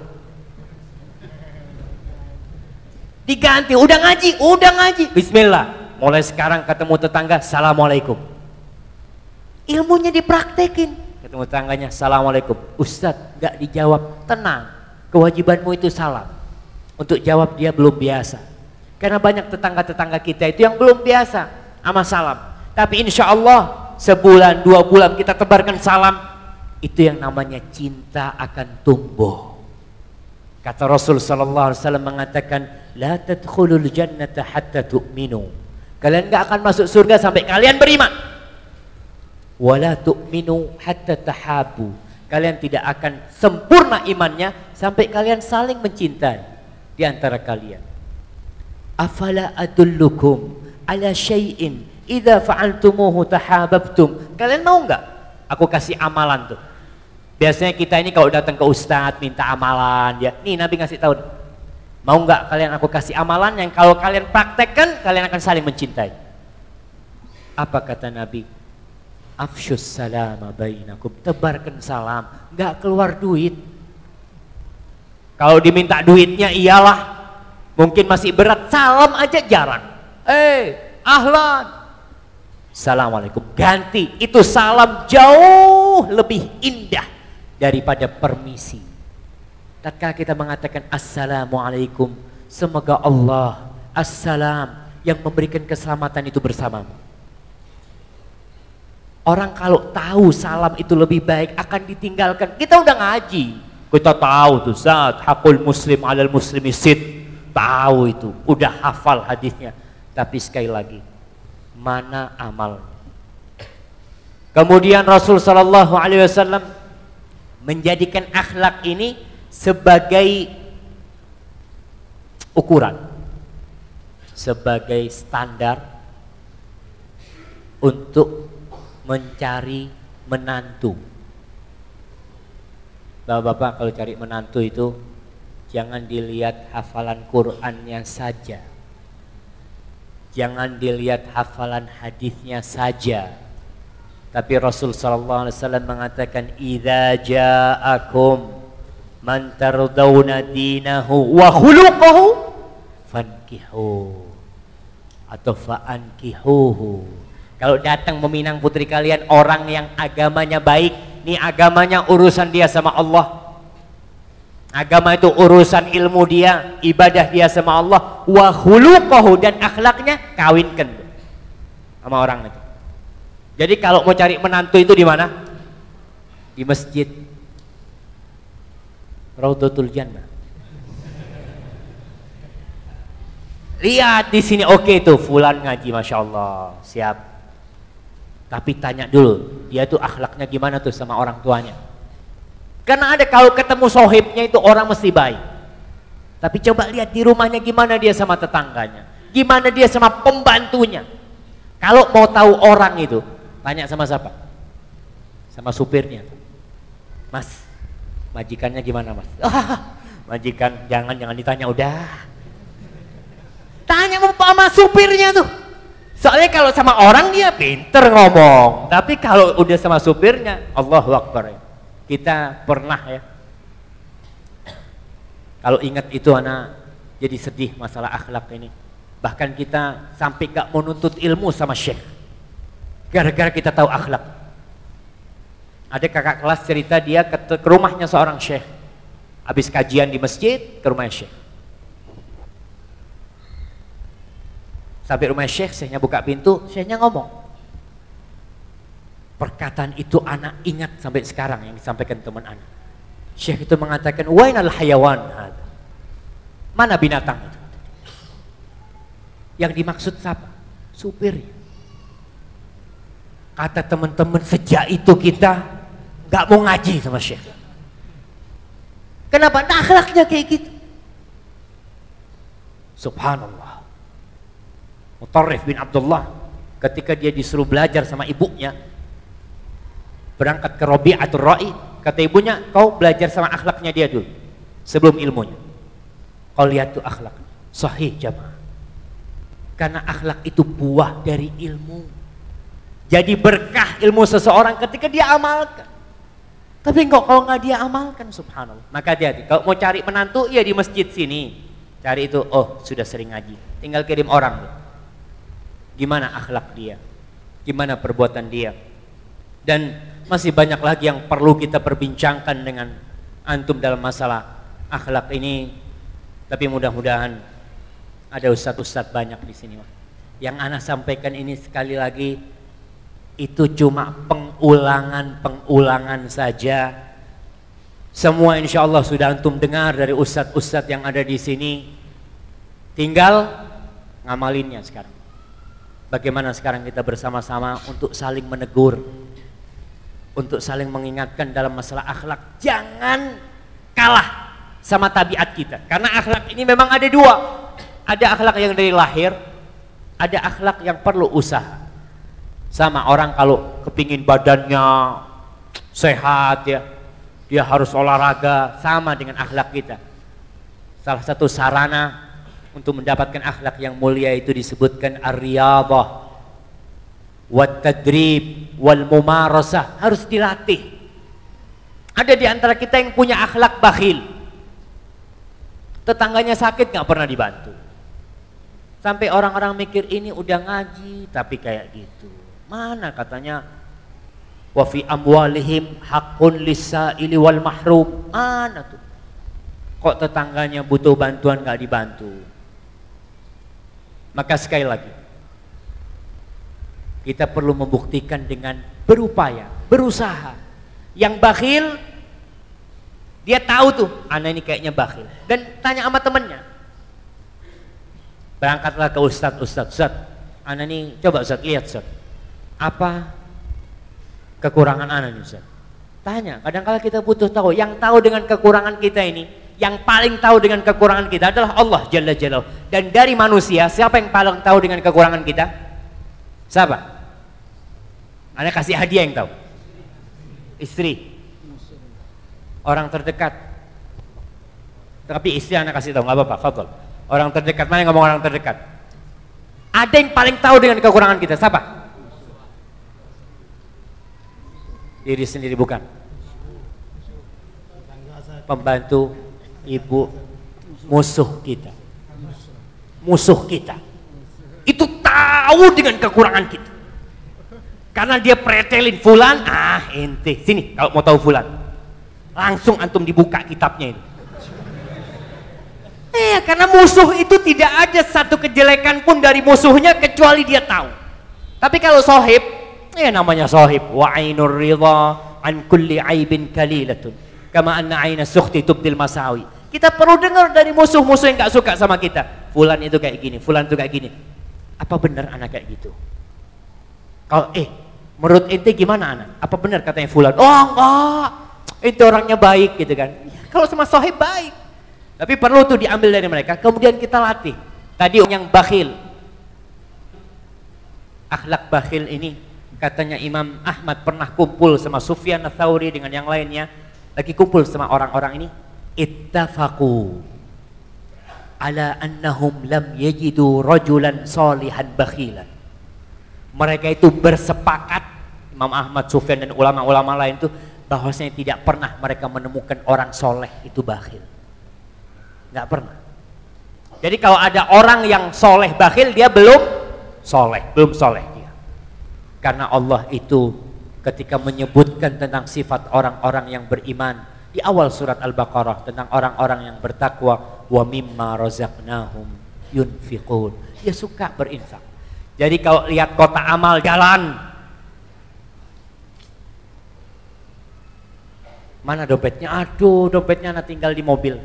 Diganti, udah ngaji. Bismillah. Mulai sekarang ketemu tetangga, Assalamualaikum. Ilmunya dipraktekin. Ketemu tetangganya, Assalamualaikum. Ustadz, gak dijawab, tenang. Kewajibanmu itu salam. Untuk jawab dia belum biasa. Karena banyak tetangga-tetangga kita itu yang belum biasa sama salam. Tapi insya Allah sebulan, 2 bulan kita tebarkan salam, itu yang namanya cinta akan tumbuh. Kata Rasul sallallahu alaihi wasallam mengatakan, la tadkhulul jannata hatta tu'minu. Kalian gak akan masuk surga sampai kalian beriman. Wala tu'minu hatta tahabu. Kalian tidak akan sempurna imannya sampai kalian saling mencintai di antara kalian. Afala adullukum ala syai'in idza fa'altumuhu tahabbtum. Kalian mau enggak aku kasih amalan tuh? Biasanya kita ini kalau datang ke ustadz minta amalan, ya. Nih Nabi ngasih tahu. Mau enggak kalian aku kasih amalan yang kalau kalian praktekkan kalian akan saling mencintai? Apa kata Nabi? Afsyus salama bainakum, tebarkan salam, enggak keluar duit. Kalau diminta duitnya iyalah, mungkin masih berat, salam aja jarang. Ahlan, Assalamualaikum, ganti. Itu salam jauh lebih indah daripada permisi. Tatkala kita mengatakan Assalamualaikum, semoga Allah Assalam yang memberikan keselamatan itu bersamamu. Orang kalau tahu salam itu lebih baik akan ditinggalkan. Kita udah ngaji, kita tahu tuh zat hakul muslim alal muslimi sid, tahu itu, udah hafal hadisnya. Tapi sekali lagi, mana amal? Kemudian Rasul sallallahu alaihi wasallam menjadikan akhlak ini sebagai ukuran, sebagai standar untuk mencari menantu. Bapak-bapak kalau cari menantu itu jangan dilihat hafalan Qur'annya saja, jangan dilihat hafalan hadisnya saja. Tapi Rasul sallallahu alaihi wasallam mengatakan idza ja'akum man tardawna dinahu wa khuluquhu fankihu atau fa'ankihuhu. Kalau datang meminang putri kalian orang yang agamanya baik, nih agamanya urusan dia sama Allah. Agama itu urusan ilmu dia, ibadah dia sama Allah, wa khuluquhu, dan akhlaknya kawinkan sama orang itu. Jadi kalau mau cari menantu itu di mana? Di masjid Raudhatul Jannah. Lihat di sini, oke tuh fulan ngaji, masya Allah, siap. Tapi tanya dulu, dia tuh akhlaknya gimana tuh sama orang tuanya. Karena ada kalau ketemu sohibnya itu orang mesti baik. Tapi coba lihat di rumahnya gimana dia sama tetangganya, gimana dia sama pembantunya. Kalau mau tahu orang itu, tanya sama siapa? Sama supirnya. Mas, majikannya gimana mas? Majikan jangan ditanya, udah. sama supirnya tuh. Soalnya kalau sama orang dia pinter ngomong, tapi kalau udah sama supirnya, Allahu Akbar. Kita pernah ya, kalau ingat itu anak jadi sedih masalah akhlak ini. Bahkan kita sampai gak mau nuntut ilmu sama syekh, gara-gara kita tahu akhlak. Ada kakak kelas cerita dia ke rumahnya seorang syekh, habis kajian di masjid ke rumahnya syekh. Sampai rumah syekh, syekhnya buka pintu, syekhnya ngomong. Perkataan itu anak ingat sampai sekarang yang disampaikan teman anak. Syekh itu mengatakan, wainal hayawan. Mana binatang itu? Yang dimaksud siapa? Supir. Kata teman-teman, sejak itu kita gak mau ngaji sama syekh. Kenapa? Nah, akhlaknya kayak gitu. Subhanallah. Mutarrif bin Abdullah ketika dia disuruh belajar sama ibunya, berangkat ke Rabi'atul Ra'i, kata ibunya, kau belajar sama akhlaknya dia dulu sebelum ilmunya. Kau lihat tuh akhlak sahih jamaah, karena akhlak itu buah dari ilmu. Jadi berkah ilmu seseorang ketika dia amalkan. Tapi kalau nggak dia amalkan, subhanallah. Maka hati-hati, kalau mau cari menantu ya di masjid sini cari itu, oh sudah sering ngaji, tinggal kirim orang tuh. Gimana akhlak dia, gimana perbuatan dia. Dan masih banyak lagi yang perlu kita perbincangkan dengan antum dalam masalah akhlak ini. Tapi mudah-mudahan ada ustadz-ustadz banyak di sini. Yang ana sampaikan ini sekali lagi itu cuma pengulangan saja. Semua insya Allah sudah antum dengar dari ustadz-ustadz yang ada di sini. Tinggal ngamalinnya sekarang. Bagaimana sekarang kita bersama-sama untuk saling menegur, untuk saling mengingatkan dalam masalah akhlak. Jangan kalah sama tabiat kita, karena akhlak ini memang ada dua. Ada akhlak yang dari lahir, ada akhlak yang perlu usaha. Sama orang kalau kepingin badannya sehat ya, dia harus olahraga. Sama dengan akhlak kita. Salah satu sarana untuk mendapatkan akhlak yang mulia itu disebutkan ar-riyadhah wat tadrib wal mumarasah, harus dilatih. Ada di antara kita yang punya akhlak bakhil. Tetangganya sakit nggak pernah dibantu. Sampai orang-orang mikir ini udah ngaji tapi kayak gitu. Mana katanya wa fi amwalihim haqqun lis-sa'ili wal mahrum. Mana tuh? Kok tetangganya butuh bantuan nggak dibantu? Maka sekali lagi, kita perlu membuktikan dengan berupaya, berusaha. Yang bakhil, dia tahu tuh, anak ini kayaknya bakhil. Dan tanya sama temennya. Berangkatlah ke ustadz, anak ini, coba ustadz, lihat ustadz. Apa kekurangan anak ini ustadz? Tanya, kadang-kadang kita butuh tahu. Yang tahu dengan kekurangan kita ini, yang paling tahu dengan kekurangan kita adalah Allah Jalla Jalaluhu. Dan dari manusia, siapa yang paling tahu dengan kekurangan kita? Siapa? Anda kasih hadiah yang tahu. Istri. Orang terdekat. Tapi istri Anda kasih tahu, nggak apa-apa, fadhol. Orang terdekat, mana yang ngomong orang terdekat? Ada yang paling tahu dengan kekurangan kita, siapa? Diri sendiri bukan? Pembantu, ibu, musuh kita. Musuh kita itu tahu dengan kekurangan kita, karena dia pretelin fulan, ente sini kalau mau tahu fulan, langsung antum dibuka kitabnya ini. Karena musuh itu tidak ada satu kejelekan pun dari musuhnya kecuali dia tahu. Tapi kalau sohib, namanya sohib, wa ainur ridha an kulli aibin kalilatun kama anna aina sukhti tubdil masawi. Kita perlu dengar dari musuh-musuh yang gak suka sama kita. Fulan itu kayak gini, fulan itu kayak gini. Apa benar anak kayak gitu? Kalau menurut ente gimana anak? Apa benar katanya fulan? Oh enggak, ente orangnya baik gitu kan. Kalau sama sohib baik. Tapi perlu tuh diambil dari mereka, kemudian kita latih. Tadi yang bakhil. Akhlak bakhil ini, katanya Imam Ahmad pernah kumpul sama Sufyan Ats-Tsauri dengan yang lainnya. Lagi kumpul sama orang-orang ini. Ittafaqu ala annahum lam yajidu rajulan salihan bakhilan. Mereka itu bersepakat, Imam Ahmad, Sufyan dan ulama-ulama lain itu, bahwasanya tidak pernah mereka menemukan orang soleh itu bakhil. Nggak pernah. Jadi kalau ada orang yang soleh bakhil, dia belum soleh dia. Karena Allah itu ketika menyebutkan tentang sifat orang-orang yang beriman di awal surat Al-Baqarah tentang orang-orang yang bertakwa, wa mimma razaqnahum yunfiqun. Dia suka berinfak. Jadi kalau lihat kotak amal jalan, mana dompetnya? Aduh, dompetnya tinggal di mobil.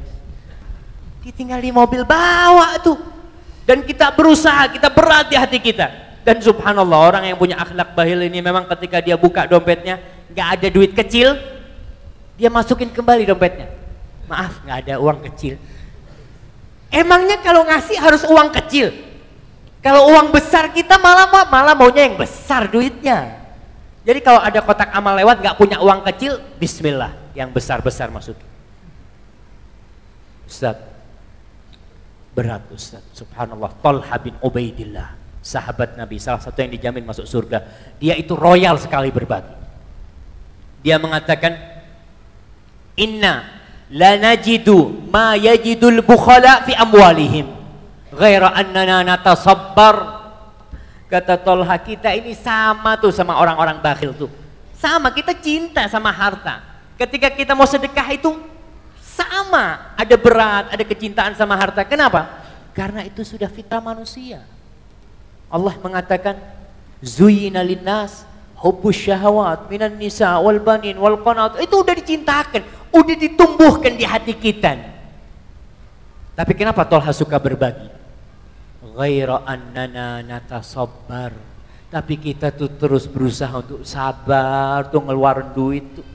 Ditinggal di mobil, bawa tuh. Dan kita berusaha, kita berat di hati kita. Dan subhanallah, orang yang punya akhlak bakhil ini memang ketika dia buka dompetnya nggak ada duit kecil, dia masukin kembali dompetnya. Maaf, nggak ada uang kecil. Emangnya kalau ngasih harus uang kecil? Kalau uang besar kita malah maunya yang besar duitnya. Jadi kalau ada kotak amal lewat nggak punya uang kecil, bismillah, yang besar-besar masukin. Ustaz, berat Ustaz, subhanallah. Talha bin Ubaidillah, sahabat Nabi, salah satu yang dijamin masuk surga. Dia itu royal sekali berbagi. Dia mengatakan, inna la najidu ma yajidul bukhala fi amwalihim ghaira annana natasabbar. Kata Talha, kita ini sama tuh sama orang-orang bakhil tuh. Sama, kita cinta sama harta. Ketika kita mau sedekah itu sama, ada berat, ada kecintaan sama harta. Kenapa? Karena itu sudah fitrah manusia. Allah mengatakan, zuyyina linnas hubbus syahawat minan nisa wal banin wal qanat. Itu udah dicintakan, udah ditumbuhkan di hati kita. Tapi kenapa Talha suka berbagi? Ghaira annana natasabbar. Tapi kita tuh terus berusaha untuk sabar, tuh ngeluarin duit tuh.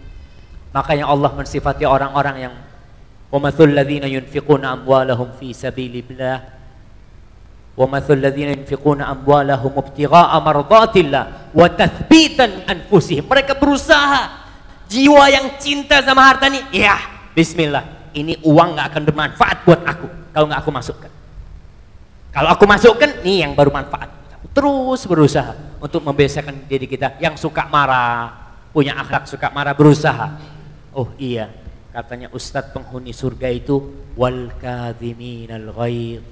Makanya Allah mensifati orang-orang yang wa mathul ladzina yunfiquna amwalahum fi sabilillah wa mathul ladzina yunfiquna amwalahum ibtigha'a mardatillah wa tathbitan anfusihim. Mereka berusaha, jiwa yang cinta sama harta nih, ya bismillah, ini uang nggak akan bermanfaat buat aku kalau nggak aku masukkan. Kalau aku masukkan, nih yang baru manfaat. Terus berusaha untuk membiasakan diri kita yang suka marah, punya akhlak suka marah, berusaha. Oh iya, katanya Ustadz penghuni surga itu wal kadhiminal ghaidh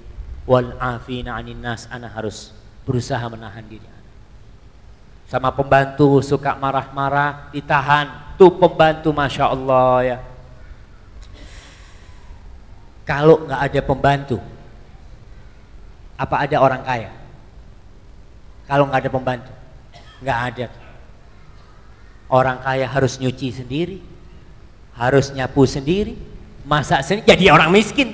wal afina 'anil nas. Ana harus berusaha menahan diri. Sama pembantu suka marah-marah, ditahan. Tuh pembantu, masya Allah ya. Kalau nggak ada pembantu, apa ada orang kaya? Kalau nggak ada pembantu, nggak ada. Orang kaya harus nyuci sendiri, harus nyapu sendiri, masak sendiri, jadi orang miskin.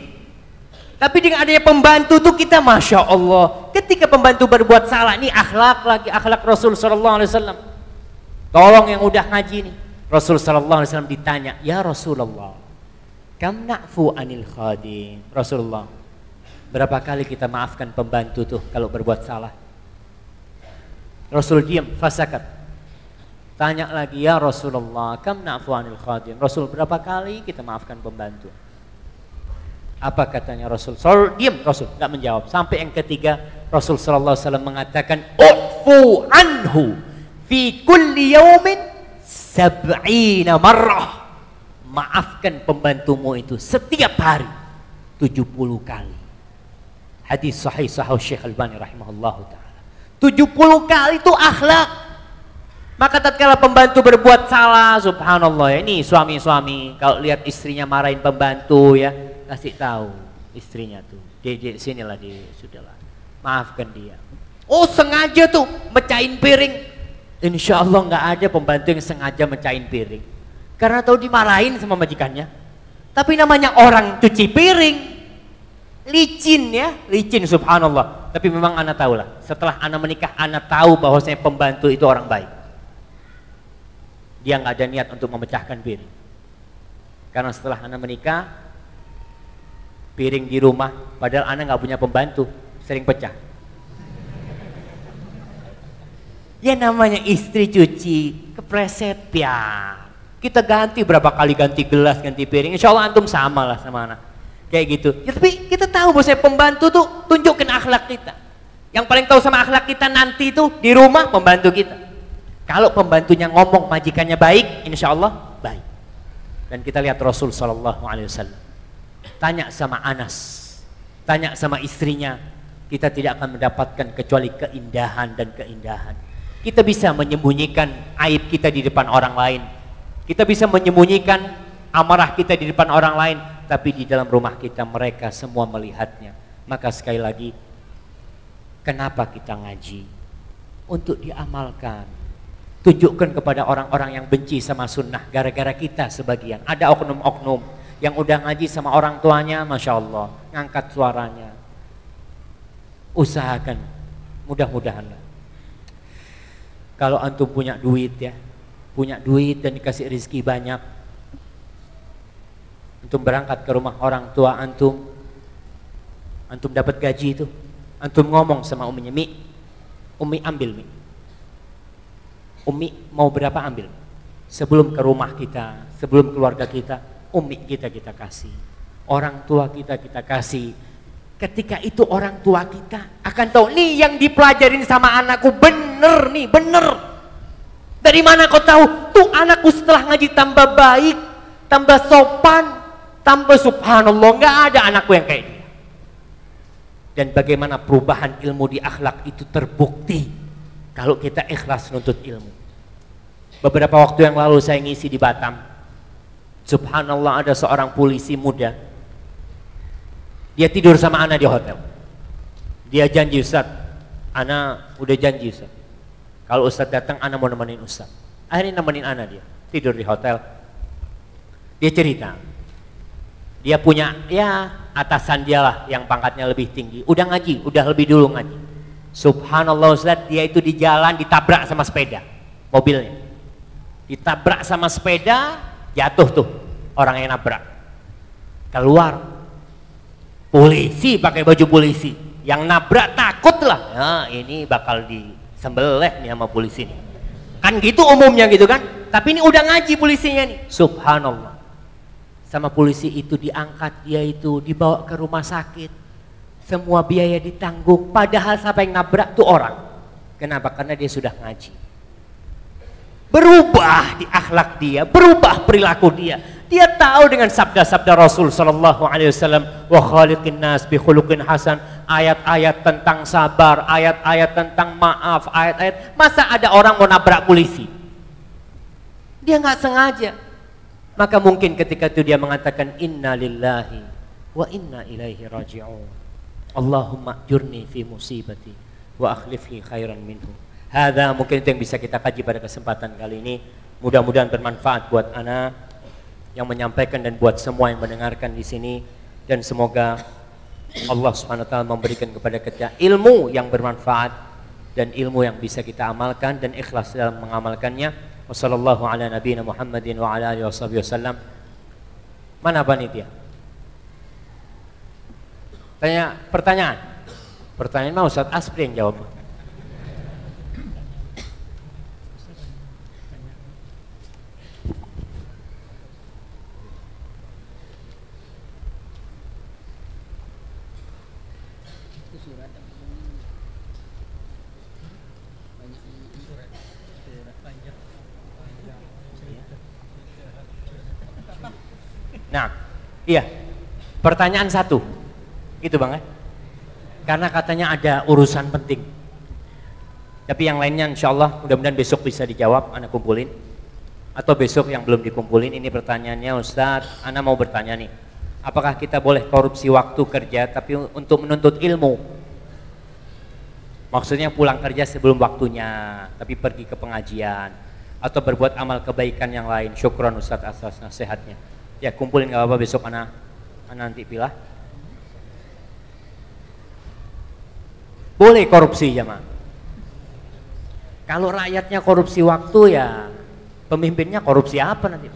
Tapi dengan adanya pembantu tuh kita masya Allah. Ketika pembantu berbuat salah, ini akhlak lagi, akhlak Rasul Sallallahu Alaihi Wasallam. Tolong yang udah ngaji nih, Rasul Sallallahu Alaihi Wasallam ditanya, ya Rasulullah, kam na'fu anil khadim. Rasulullah, berapa kali kita maafkan pembantu tuh kalau berbuat salah? Rasul diam, fasakat. Tanya lagi, ya Rasulullah, kam na'fu anil khadim. Rasul, berapa kali kita maafkan pembantu? Apa katanya Rasul? Rasul diam, Rasul nggak menjawab. Sampai yang ketiga, Rasul sallallahu alaihi wasallam mengatakan, ufu anhu fi kulli yaumin 70 marrah. Maafkan pembantumu itu setiap hari 70 kali. Hadis sahih Syekh Albani rahimahullahu taala. 70 kali itu akhlak. Maka tatkala pembantu berbuat salah, subhanallah ya, ini suami-suami kalau lihat istrinya marahin pembantu ya, kasih tahu istrinya tuh, di sinilah sudahlah, maafkan dia. Oh sengaja tuh mecahin piring. Insya Allah nggak ada pembantu yang sengaja mecahin piring, karena tahu dimarahin sama majikannya. Tapi namanya orang cuci piring, licin ya, licin subhanallah. Tapi memang anak tahu lah, setelah anak menikah anak tahu bahwasanya pembantu itu orang baik. Dia nggak ada niat untuk memecahkan piring, karena setelah anak menikah, piring di rumah, padahal anak nggak punya pembantu, sering pecah. Ya namanya istri cuci, kepleset ya. Kita ganti berapa kali ganti gelas, ganti piring. Insya Allah antum sama lah sama anak. Kayak gitu. Ya, tapi kita tahu bahwa saya pembantu tuh tunjukkan akhlak kita. Yang paling tahu sama akhlak kita nanti itu di rumah pembantu kita. Kalau pembantunya ngomong majikannya baik, insya Allah baik. Dan kita lihat Rasul Sallallahu Alaihi Wasallam. Tanya sama Anas, tanya sama istrinya, kita tidak akan mendapatkan kecuali keindahan dan keindahan. Kita bisa menyembunyikan aib kita di depan orang lain. Kita bisa menyembunyikan amarah kita di depan orang lain, tapi di dalam rumah kita mereka semua melihatnya. Maka sekali lagi, kenapa kita ngaji? Untuk diamalkan. Tunjukkan kepada orang-orang yang benci sama sunnah gara-gara kita sebagian. Ada oknum-oknum yang udah ngaji sama orang tuanya, Masya Allah, ngangkat suaranya. Usahakan, mudah-mudahan. Kalau antum punya duit ya, punya duit dan dikasih rezeki banyak, antum berangkat ke rumah orang tua antum dapat gaji itu, antum ngomong sama uminya, Umi ambil Mi, Umi mau berapa ambil, sebelum ke rumah kita, sebelum keluarga kita, Umi kita kasih, orang tua kita kasih. Ketika itu orang tua kita akan tahu, nih yang dipelajarin sama anakku bener nih, bener. Dari mana kau tahu? Tuh anakku setelah ngaji tambah baik, tambah sopan, tambah subhanallah, nggak ada anakku yang kayak dia. Dan bagaimana perubahan ilmu di akhlak itu terbukti kalau kita ikhlas nuntut ilmu. Beberapa waktu yang lalu saya ngisi di Batam. Subhanallah, ada seorang polisi muda. Dia tidur sama ana di hotel. Dia janji, Ustaz, ana udah janji Ustaz, kalau Ustaz datang ana mau nemenin Ustaz. Akhirnya nemenin ana, dia tidur di hotel. Dia cerita, dia punya ya atasan dia lah yang pangkatnya lebih tinggi, udah ngaji, udah lebih dulu ngaji. Subhanallah Ustaz, dia itu di jalan ditabrak sama sepeda, mobilnya ditabrak sama sepeda, jatuh tuh orang yang nabrak. Keluar polisi pakai baju polisi, yang nabrak takut lah, nah ini bakal disembelih nih sama polisi nih, kan gitu umumnya gitu kan. Tapi ini udah ngaji polisinya nih, subhanallah, sama polisi itu diangkat, dia itu dibawa ke rumah sakit, semua biaya ditanggung, padahal siapa yang nabrak tuh orang. Kenapa? Karena dia sudah ngaji. Berubah di akhlak dia, berubah perilaku dia. Dia tahu dengan sabda-sabda Rasul Sallallahu Alaihi Wasallam, wa khaliqin nas bi khuluqin hasan, ayat-ayat tentang sabar, ayat-ayat tentang maaf, ayat-ayat. Masa ada orang mau nabrak polisi? Dia nggak sengaja. Maka mungkin ketika itu dia mengatakan inna lillahi wa inna ilaihi raji'un. Allahumma ajurni fi musibati wa akhlifli khairan minhu. Hadza mungkin itu yang bisa kita kaji pada kesempatan kali ini. Mudah-mudahan bermanfaat buat ana yang menyampaikan dan buat semua yang mendengarkan di sini, dan semoga Allah Subhanahu wa taala memberikan kepada kita ilmu yang bermanfaat dan ilmu yang bisa kita amalkan dan ikhlas dalam mengamalkannya. Wassallallahu ala nabiyina Muhammadin wa ala alihi wasallam. Mana panitia? Tanya pertanyaan. Pertanyaan mau Ustaz Asri yang jawab. Nah, iya, pertanyaan satu, itu Bang ya, karena katanya ada urusan penting. Tapi yang lainnya insya Allah mudah-mudahan besok bisa dijawab, anak kumpulin. Atau besok yang belum dikumpulin, ini pertanyaannya Ustadz, anak mau bertanya nih, apakah kita boleh korupsi waktu kerja tapi untuk menuntut ilmu? Maksudnya pulang kerja sebelum waktunya, tapi pergi ke pengajian, atau berbuat amal kebaikan yang lain. Syukron Ustadz atas nasihatnya. Ya kumpulin gak apa-apa, besok anak nanti pilih. Boleh korupsi jemaah. Kalau rakyatnya korupsi waktu, ya pemimpinnya korupsi apa nanti?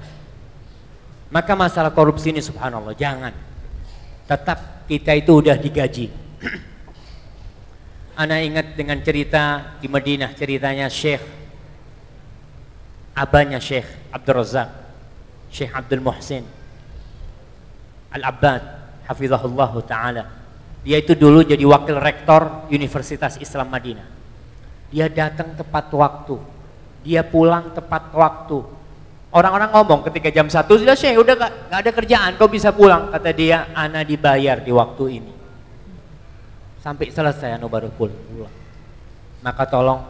Maka masalah korupsi ini subhanallah jangan. Tetap kita itu udah digaji. Ana ingat dengan cerita di Madinah, ceritanya Syekh, abahnya Syekh Abdul Razak, Syekh Abdul Muhsin Al-Abbad hafizahullah ta'ala. Dia itu dulu jadi wakil rektor Universitas Islam Madinah. Dia datang tepat waktu, dia pulang tepat waktu. Orang-orang ngomong ketika jam 1, sudah Syekh, udah gak ada kerjaan, kau bisa pulang. Kata dia, ana dibayar di waktu ini. Sampai selesai anu baru pulang. Maka tolong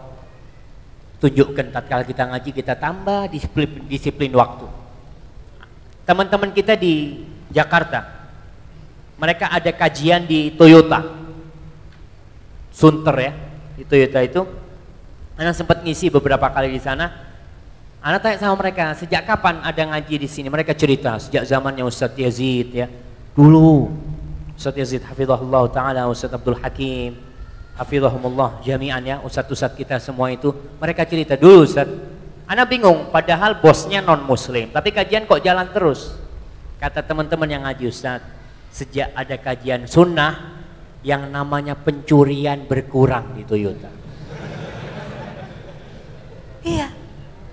tunjukkan tatkala kita ngaji, kita tambah disiplin waktu. Teman-teman kita di Jakarta, mereka ada kajian di Toyota Sunter ya, di Toyota itu. Anak sempat ngisi beberapa kali di sana. Anak tanya sama mereka, sejak kapan ada ngaji di sini? Mereka cerita sejak zamannya Ustadz Yazid ya. Dulu Ustadz Yazid hafizahullah ta'ala, Ustadz Abdul Hakim hafizahumullah jami'an ya, ustadz-ustadz kita semua itu, mereka cerita dulu Ustadz. Anak bingung, padahal bosnya non muslim, tapi kajian kok jalan terus. Kata teman-teman yang ngaji, Ustadz, sejak ada kajian sunnah, yang namanya pencurian berkurang di Toyota. Iya,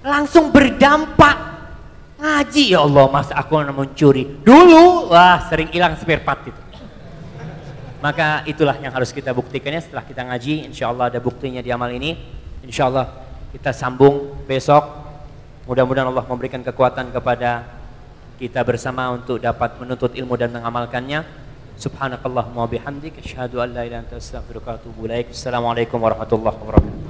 langsung berdampak. Ngaji, ya Allah, mas aku mencuri. Dulu, wah sering hilang spare part itu. Maka itulah yang harus kita buktikannya setelah kita ngaji. Insya Allah ada buktinya di amal ini. Insya Allah kita sambung besok. Mudah-mudahan Allah memberikan kekuatan kepada kita bersama untuk dapat menuntut ilmu dan mengamalkannya. Subhanakallahumma wa bihamdik, asyhadu an la ilaha illa anta, astaghfiruka wa atubu ilaik. Assalamualaikum warahmatullahi wabarakatuh.